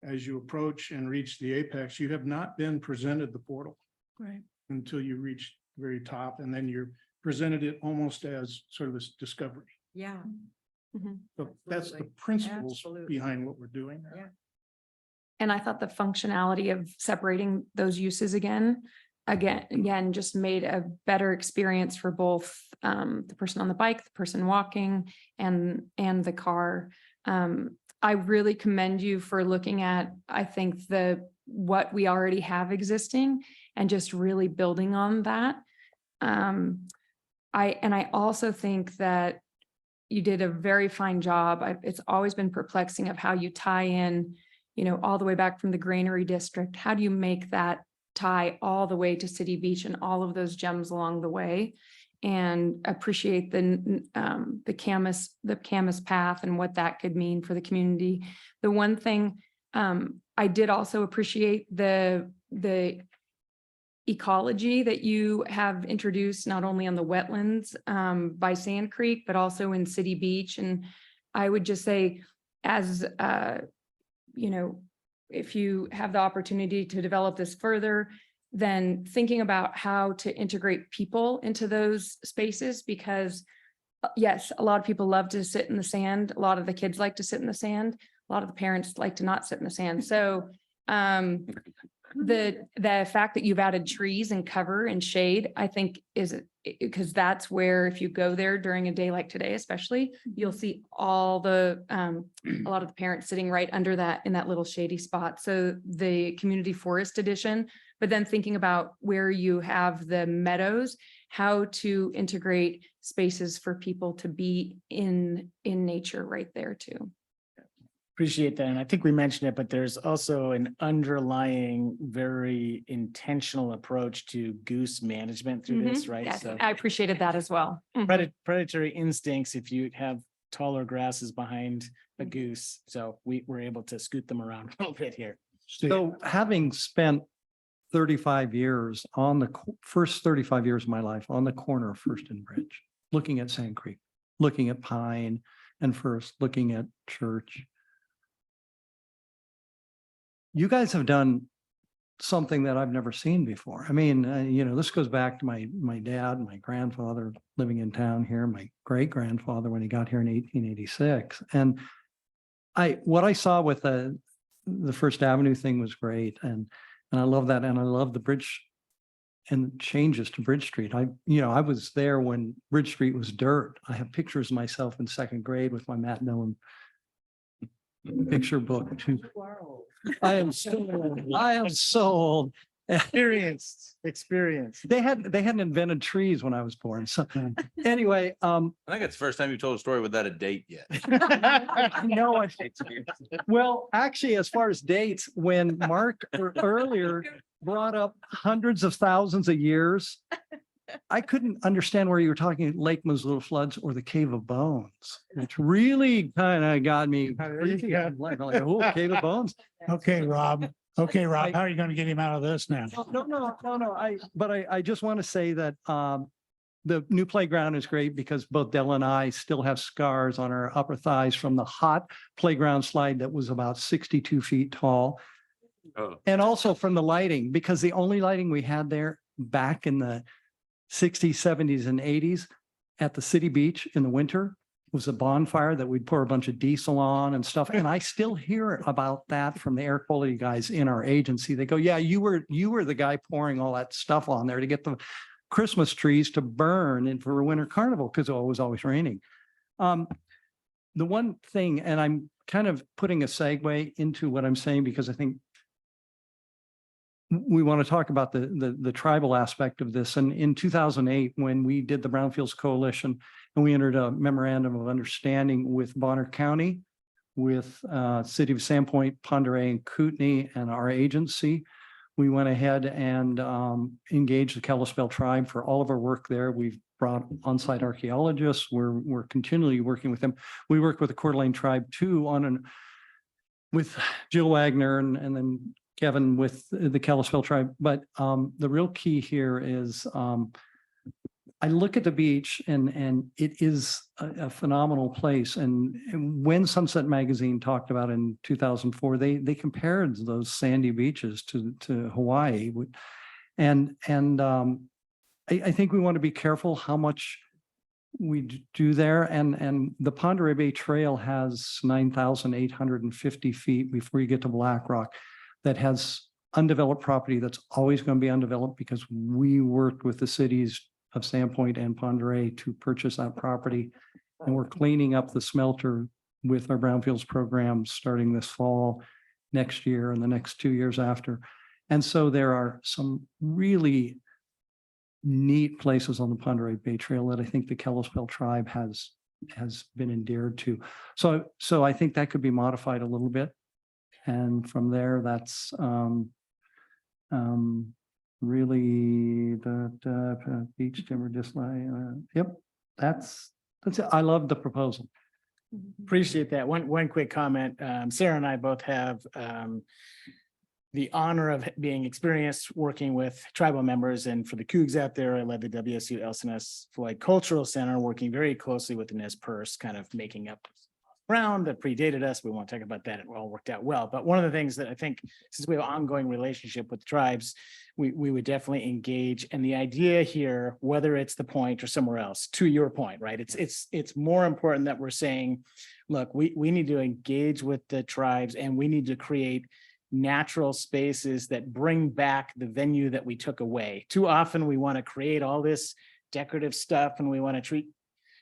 As you approach and reach the apex, you have not been presented the portal Right. until you reach the very top, and then you're presented it almost as sort of this discovery. Yeah. So that's the Absolutely. principles Absolutely. behind what we're doing there. Yeah. And I thought the functionality of separating those uses again, just made a better experience for both the person on the bike, the person walking, and the car. I really commend you for looking at, I think, what we already have existing and just really building on that. I also think that you did a very fine job. It's always been perplexing of how you tie in, you know, all the way back from the Granary District. How do you make that tie all the way to City Beach and all of those gems along the way? And appreciate the Camas path and what that could mean for the community. The one thing I did also appreciate the ecology that you have introduced, not only on the wetlands by Sand Creek, but also in City Beach. And I would just say, as you know, if you have the opportunity to develop this further, then thinking about how to integrate people into those spaces, because yes, a lot of people love to sit in the sand. A lot of the kids like to sit in the sand. A lot of the parents like to not sit in the sand. So the fact that you've added trees and cover and shade, I think is because that's where, if you go there during a day like today, especially, you'll see all the a lot of the parents sitting right under that in that little shady spot. So the community forest edition, but then thinking about where you have the meadows, how to integrate spaces for people to be in nature right there too. Appreciate that. And I think we mentioned it, but there's also an underlying very intentional approach to goose management through this, right? Yes, So I appreciated that as well. predatory instincts, if you have taller grasses behind a goose. So we were able to scoot them around a little bit here. So having spent 35 years on the first 35 years of my life on the corner of First and Bridge, looking at Sand Creek, looking at Pine and First, looking at Church. You guys have done something that I've never seen before. I mean, you know, this goes back to my dad, my grandfather living in town here, my great grandfather when he got here in 1886. And what I saw with the First Avenue thing was great. And I love that. And I love the bridge and changes to Bridge Street. I was there when Bridge Street was dirt. I have pictures of myself in second grade with my Matt Dillon picture book. I am so old. Experienced. They hadn't invented trees when I was born. So anyway, I think it's the first time you told a story without a date yet. no, well, actually, as far as dates, when Mark earlier brought up hundreds of thousands of years, I couldn't understand where you were talking Lake Missoula floods or the Cave of Bones, which really kind of got me. Like, oh, Cave of Bones. Okay, Rob. Okay, Rob, how are you going to get him out of this now? No. I just want to say that the new playground is great because both Della and I still have scars on our upper thighs from the hot playground slide that was about 62 feet tall. Oh. And also from the lighting, because the only lighting we had there back in the 60s, 70s, and 80s at the City Beach in the winter was a bonfire that we'd pour a bunch of diesel on and stuff. And I still hear about that from the air quality guys in our agency. They go, yeah, you were the guy pouring all that stuff on there to get the Christmas trees to burn and for a winter carnival because it was always raining. The one thing, and I'm kind of putting a segue into what I'm saying because I think we want to talk about the tribal aspect of this. And in 2008, when we did the Brownfields Coalition and we entered a memorandum of understanding with Bonner County, with City of Sandpoint, Pend Oreille, and Kootenai, and our agency, we went ahead and engaged the Kalispel tribe for all of our work there. We've brought on-site archaeologists. We're continually working with them. We work with the Coeur d'Alene tribe too with Jill Wagner and then Kevin with the Kalispel tribe. But the real key here is I look at the beach and it is a phenomenal place. And when Sunset Magazine talked about in 2004, they compared those sandy beaches to Hawaii. And I think we want to be careful how much we do there. And the Pend Oreille Bay Trail has 9,850 feet before you get to Black Rock. That has undeveloped property that's always going to be undeveloped because we worked with the cities of Sandpoint and Pend Oreille to purchase that property. And we're cleaning up the smelter with our Brownfields program starting this fall, next year, and the next 2 years after. And so there are some really neat places on the Pend Oreille Bay Trail that I think the Kalispel tribe has has been endeared to. So I think that could be modified a little bit. And from there, that's really the beach timber dislike. Yep, that's it. I love the proposal. Appreciate that. One quick comment. Sarah and I both have the honor of being experienced working with tribal members, and for the Cougs out there, I led the WSU LCNS Floyd Cultural Center, working very closely with the Nez Perce, kind of making up ground that predated us. We won't talk about that. It all worked out well. But one of the things that I think, since we have an ongoing relationship with tribes, we would definitely engage. And the idea here, whether it's the point or somewhere else, to your point, right? It's more important that we're saying, look, we need to engage with the tribes, and we need to create natural spaces that bring back the venue that we took away. Too often we want to create all this decorative stuff, and we want to treat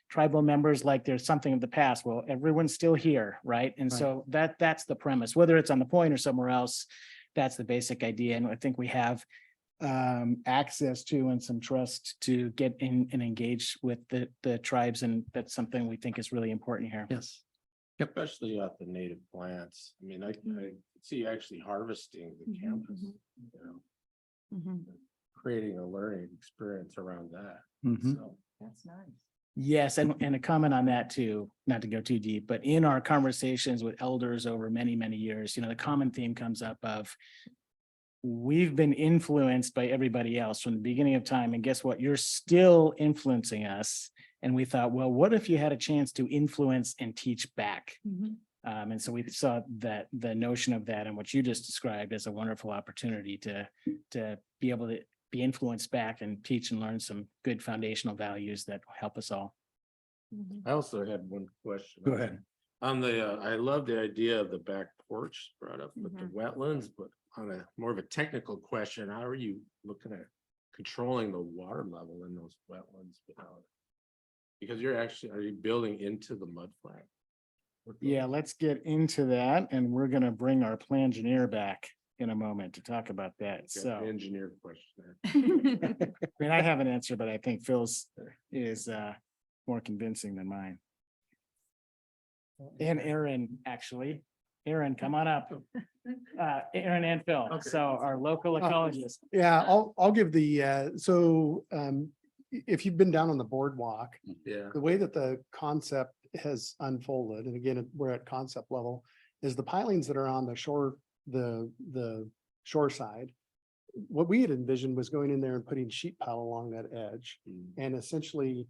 tribal members like there's something of the past. Well, everyone's still here, right? And so that's the premise, whether it's on the point or somewhere else. That's the basic idea. And I think we have access to and some trust to get in and engage with the tribes. And that's something we think is really important here. Yes. Especially at the native plants. I mean, I see actually harvesting the campus, you know, creating a learning experience around that. So That's nice. Yes, and a comment on that too, not to go too deep, but in our conversations with elders over many, many years, the common theme comes up of we've been influenced by everybody else from the beginning of time. And guess what? You're still influencing us. And we thought, well, what if you had a chance to influence and teach back? And so we saw that the notion of that and what you just described as a wonderful opportunity to be able to be influenced back and teach and learn some good foundational values that help us all. I also had one question. Go ahead. On the, I love the idea of the back porch brought up with the wetlands, but on a more of a technical question, how are you looking at controlling the water level in those wetlands without? Because are you building into the mud flat? Yeah, let's get into that. And we're going to bring our plan engineer back in a moment to talk about that. So Engineer question there. I mean, I have an answer, but I think Phil's is more convincing than mine. And Aaron, actually. Aaron, come on up. Aaron and Phil, so our local ecologist. Yeah, I'll give the, if you've been down on the boardwalk, Yeah. the way that the concept has unfolded, and again, we're at concept level, is the pilings that are on the shore, the shore side. What we had envisioned was going in there and putting sheet pile along that edge and essentially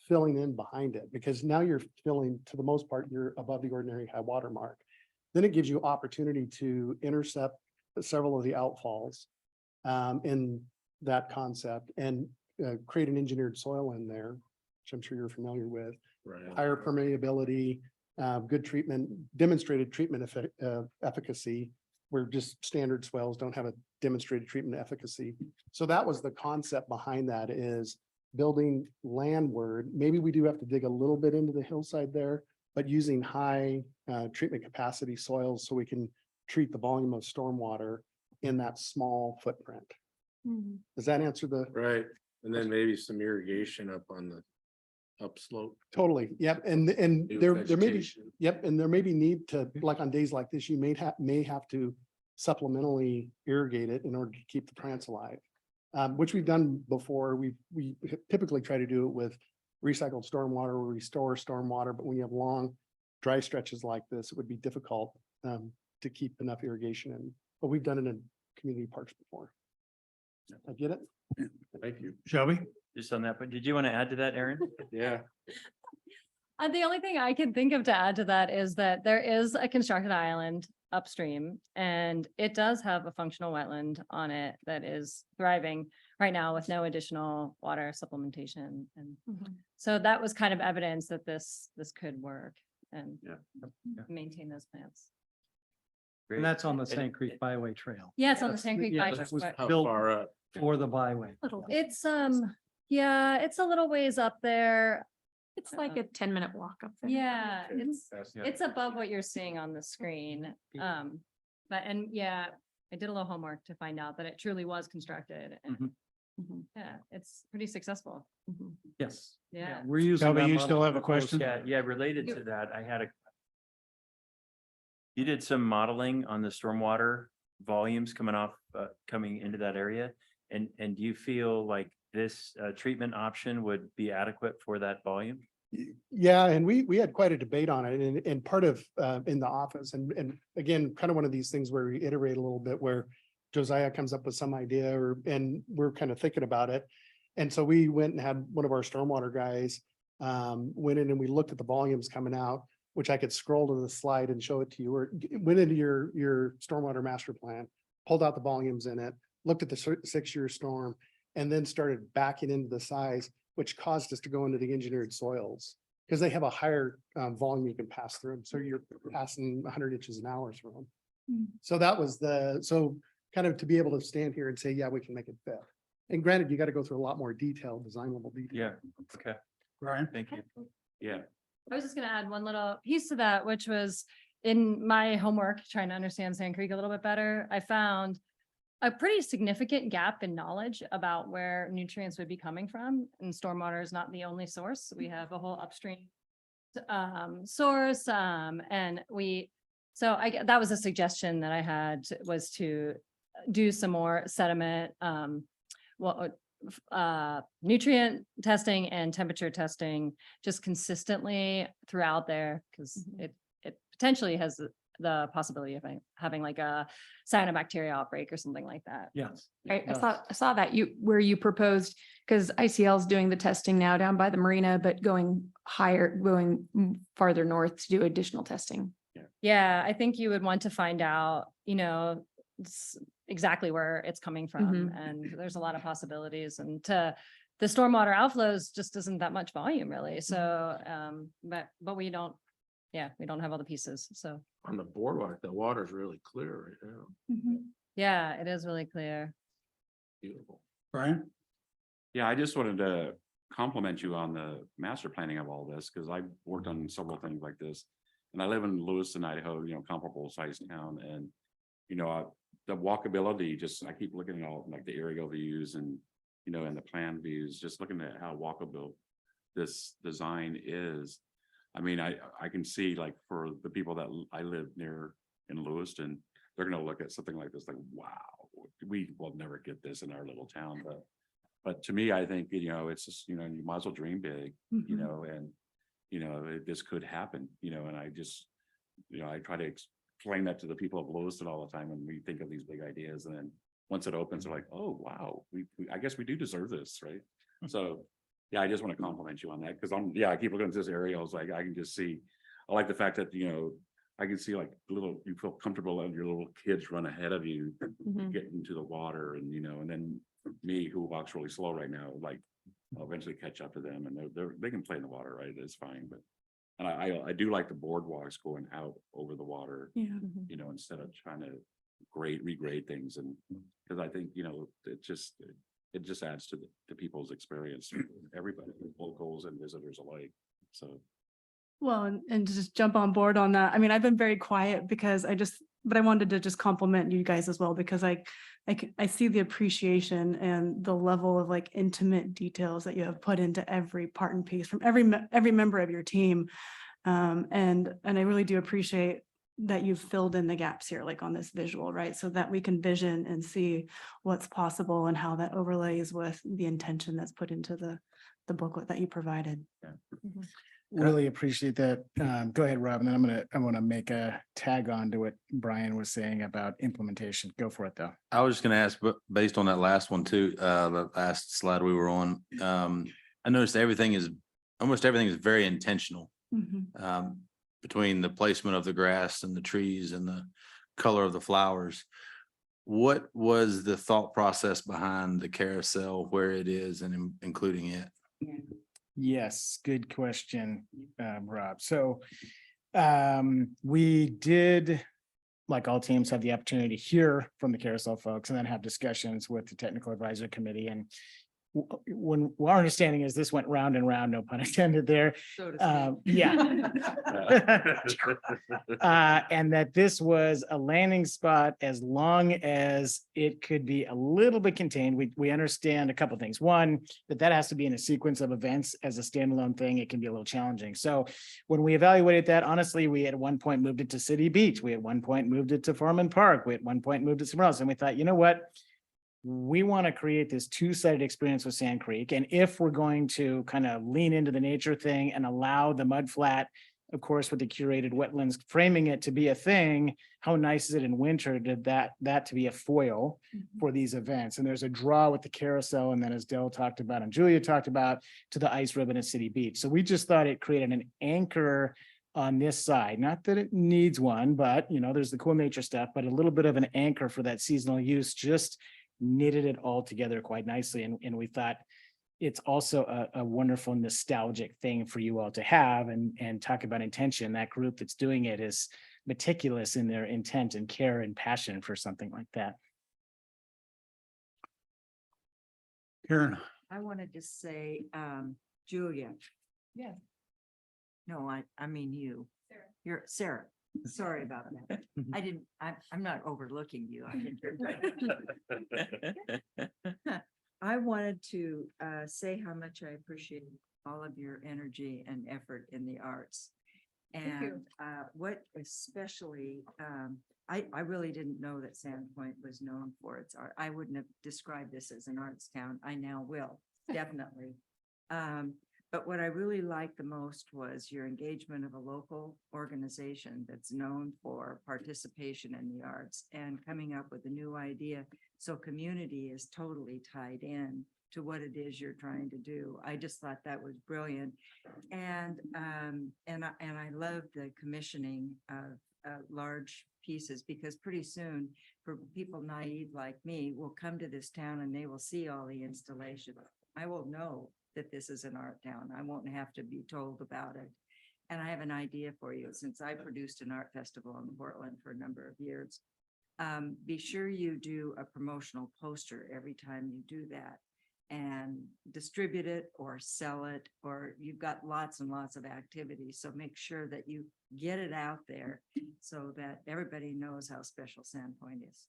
filling in behind it, because now you're filling, to the most part, you're above the ordinary high water mark. Then it gives you opportunity to intercept several of the outfalls in that concept and create an engineered soil in there, which I'm sure you're familiar with. Right. Higher permeability, good treatment, demonstrated treatment efficacy, where just standard swales don't have a demonstrated treatment efficacy. So that was the concept behind that, is building landward. Maybe we do have to dig a little bit into the hillside there, but using high treatment capacity soils so we can treat the volume of stormwater in that small footprint. Does that answer the? Right. And then maybe some irrigation up on the upslope. Totally. Yep. And New there may be, vegetation. yep. And there may be need to, like on days like this, you may have to supplementally irrigate it in order to keep the plants alive. Which we've done before. We typically try to do it with recycled stormwater or restore stormwater, but when you have long dry stretches like this, it would be difficult to keep enough irrigation in. But we've done it in community parks before. I get it. Thank you. Shelby? Just on that, but did you want to add to that, Aaron? Yeah. The only thing I can think of to add to that is that there is a constructed island upstream, and it does have a functional wetland on it that is thriving right now with no additional water supplementation. And so that was kind of evidence that this could work and maintain those plants. And that's on the Sand Creek Byway Trail. Yeah, it's on the Sand Creek Yeah, Bike. that was How built far up? for the byway. It's yeah, it's a little ways up there. It's like a 10-minute walk up there. Yeah, That's- it's above what you're seeing on the screen. But I did a little homework to find out that it truly was constructed and Yeah, it's pretty successful. Yes. Yeah. We're using. Shelby, that you model still have a for question? Yeah, related to that, you did some modeling on the stormwater volumes coming into that area. And do you feel like this treatment option would be adequate for that volume? Yeah, and we had quite a debate on it and part of in the office and again, kind of one of these things where we iterate a little bit where Josiah comes up with some idea and we're kind of thinking about it. And so we went and had one of our stormwater guys went in and we looked at the volumes coming out, which I could scroll to the slide and show it to you, or went into your stormwater master plan, pulled out the volumes in it, looked at the 6-year storm, and then started backing into the size, which caused us to go into the engineered soils because they have a higher volume you can pass through them. So you're passing 100 inches an hour through them. So that was so kind of to be able to stand here and say, yeah, we can make it fit. And granted, you got to go through a lot more detail, design level detail. Yeah, okay, Brian? thank you. Yeah. I was just gonna add one little piece to that, which was in my homework, trying to understand Sand Creek a little bit better. I found a pretty significant gap in knowledge about where nutrients would be coming from, and stormwater is not the only source. We have a whole upstream source, and that was a suggestion that I had was to do some more sediment, nutrient testing and temperature testing just consistently throughout there, because it potentially has the possibility of having like a cyanobacteria outbreak or something like that. Yes. Right, I saw that where you proposed, because ICL is doing the testing now down by the marina, but going farther north to do additional testing. Yeah, I think you would want to find out, exactly where it's coming from, and there's a lot of possibilities, and the stormwater outflows just isn't that much volume really. So, but we don't have all the pieces. So On the boardwalk, the water's really clear right now. yeah, it is really clear. Beautiful. Brian? Yeah, I just wanted to compliment you on the master planning of all this, because I've worked on several things like this. And I live in Lewiston, Idaho, comparable sized town, and the walkability, I keep looking at all like the aerial views and and the plan views, just looking at how walkable this design is. I mean, I can see, like, for the people that I live near in Lewiston, they're gonna look at something like this like, wow, we will never get this in our little town. But to me, I think, it's just, you might as well dream big, and this could happen, and I just, I try to explain that to the people of Lewiston all the time when we think of these big ideas. And then once it opens, they're like, oh, wow, I guess we do deserve this, right? So, yeah, I just want to compliment you on that, because I keep looking at this area. I was like, I can just see, I like the fact that, I can see like you feel comfortable and your little kids run ahead of you, get into the water, and, and then me, who walks really slow right now, like, I'll eventually catch up to them, and they can play in the water, right? It's fine. But, and I do like the boardwalks going out over the water, instead of trying to regrade things. And because I think, it just adds to people's experience, everybody, locals and visitors alike. So. Well, and to just jump on board on that. I mean, I've been very quiet because but I wanted to just compliment you guys as well, because I see the appreciation and the level of like intimate details that you have put into every part and piece from every member of your team. And I really do appreciate that you've filled in the gaps here, like on this visual, right? So that we can vision and see what's possible and how that overlays with the intention that's put into the booklet that you provided. Really appreciate that. Go ahead, Rob, and then I want to make a tag on to what Brian was saying about implementation. Go for it, though. I was just gonna ask, but based on that last one too, the last slide we were on, I noticed almost everything is very intentional. Between the placement of the grass and the trees and the color of the flowers. What was the thought process behind the carousel, where it is, and including it? Yes, good question, Rob. So we did, like all teams, have the opportunity to hear from the carousel folks and then have discussions with the technical advisory committee. And when our understanding is this went round and round, no pun intended there. So to speak. Yeah. And that this was a landing spot as long as it could be a little bit contained. We understand a couple of things. One, that has to be in a sequence of events as a standalone thing. It can be a little challenging. So when we evaluated that, honestly, we at one point moved it to City Beach. We at one point moved it to Foreman Park. We at one point moved it somewhere else. And we thought, you know what? We want to create this two-sided experience with Sand Creek. And if we're going to kind of lean into the nature thing and allow the mud flat, of course, with the curated wetlands, framing it to be a thing, how nice is it in winter did that to be a foil for these events? And there's a draw with the carousel. And then as Dell talked about and Julia talked about, to the ice ribbon at City Beach. So we just thought it created an anchor on this side. Not that it needs one, but there's the cool nature stuff, but a little bit of an anchor for that seasonal use, just knitted it all together quite nicely. And we thought it's also a wonderful nostalgic thing for you all to have and talk about intention. That group that's doing it is meticulous in their intent and care and passion for something like that. Karen, I wanted to say, Julia. Yeah. No, I mean you. You're Sarah. Sorry about that. I'm not overlooking you. I think you're I wanted to say how much I appreciate all of your energy and effort in the arts. And what especially, I really didn't know that Sandpoint was known for its art. I wouldn't have described this as an arts town. I now will, definitely. But what I really liked the most was your engagement of a local organization that's known for participation in the arts and coming up with a new idea. So community is totally tied in to what it is you're trying to do. I just thought that was brilliant. And I love the commissioning of large pieces, because pretty soon for people naive like me will come to this town and they will see all the installation. I will know that this is an art town. I won't have to be told about it. And I have an idea for you, since I produced an art festival in Portland for a number of years. Be sure you do a promotional poster every time you do that and distribute it or sell it, or you've got lots and lots of activities. So make sure that you get it out there so that everybody knows how special Sandpoint is.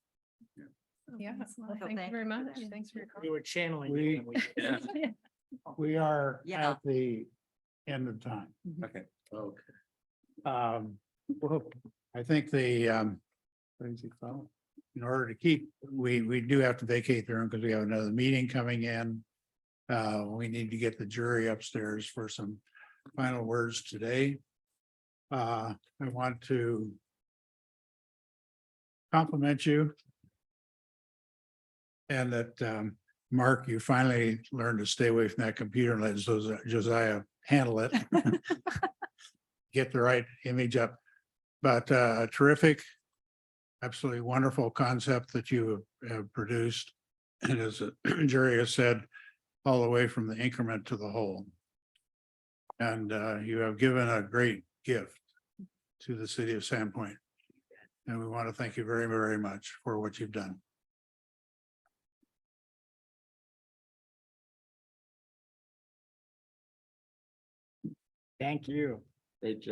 Yeah, well, So thank you very for much. that. Thanks for your We were channeling. We- you when we- we are Yeah. at the end of time. Okay. Well, I think in order to keep, we do have to vacate the room because we have another meeting coming in. We need to get the jury upstairs for some final words today. I want to compliment you. And that, Mark, you finally learned to stay away from that computer and let Josiah handle it. Get the right image up. But a terrific, absolutely wonderful concept that you have produced. And as the jury has said, all the way from the increment to the whole. And you have given a great gift to the city of Sandpoint. And we want to thank you very, very much for what you've done. Thank you. Great job.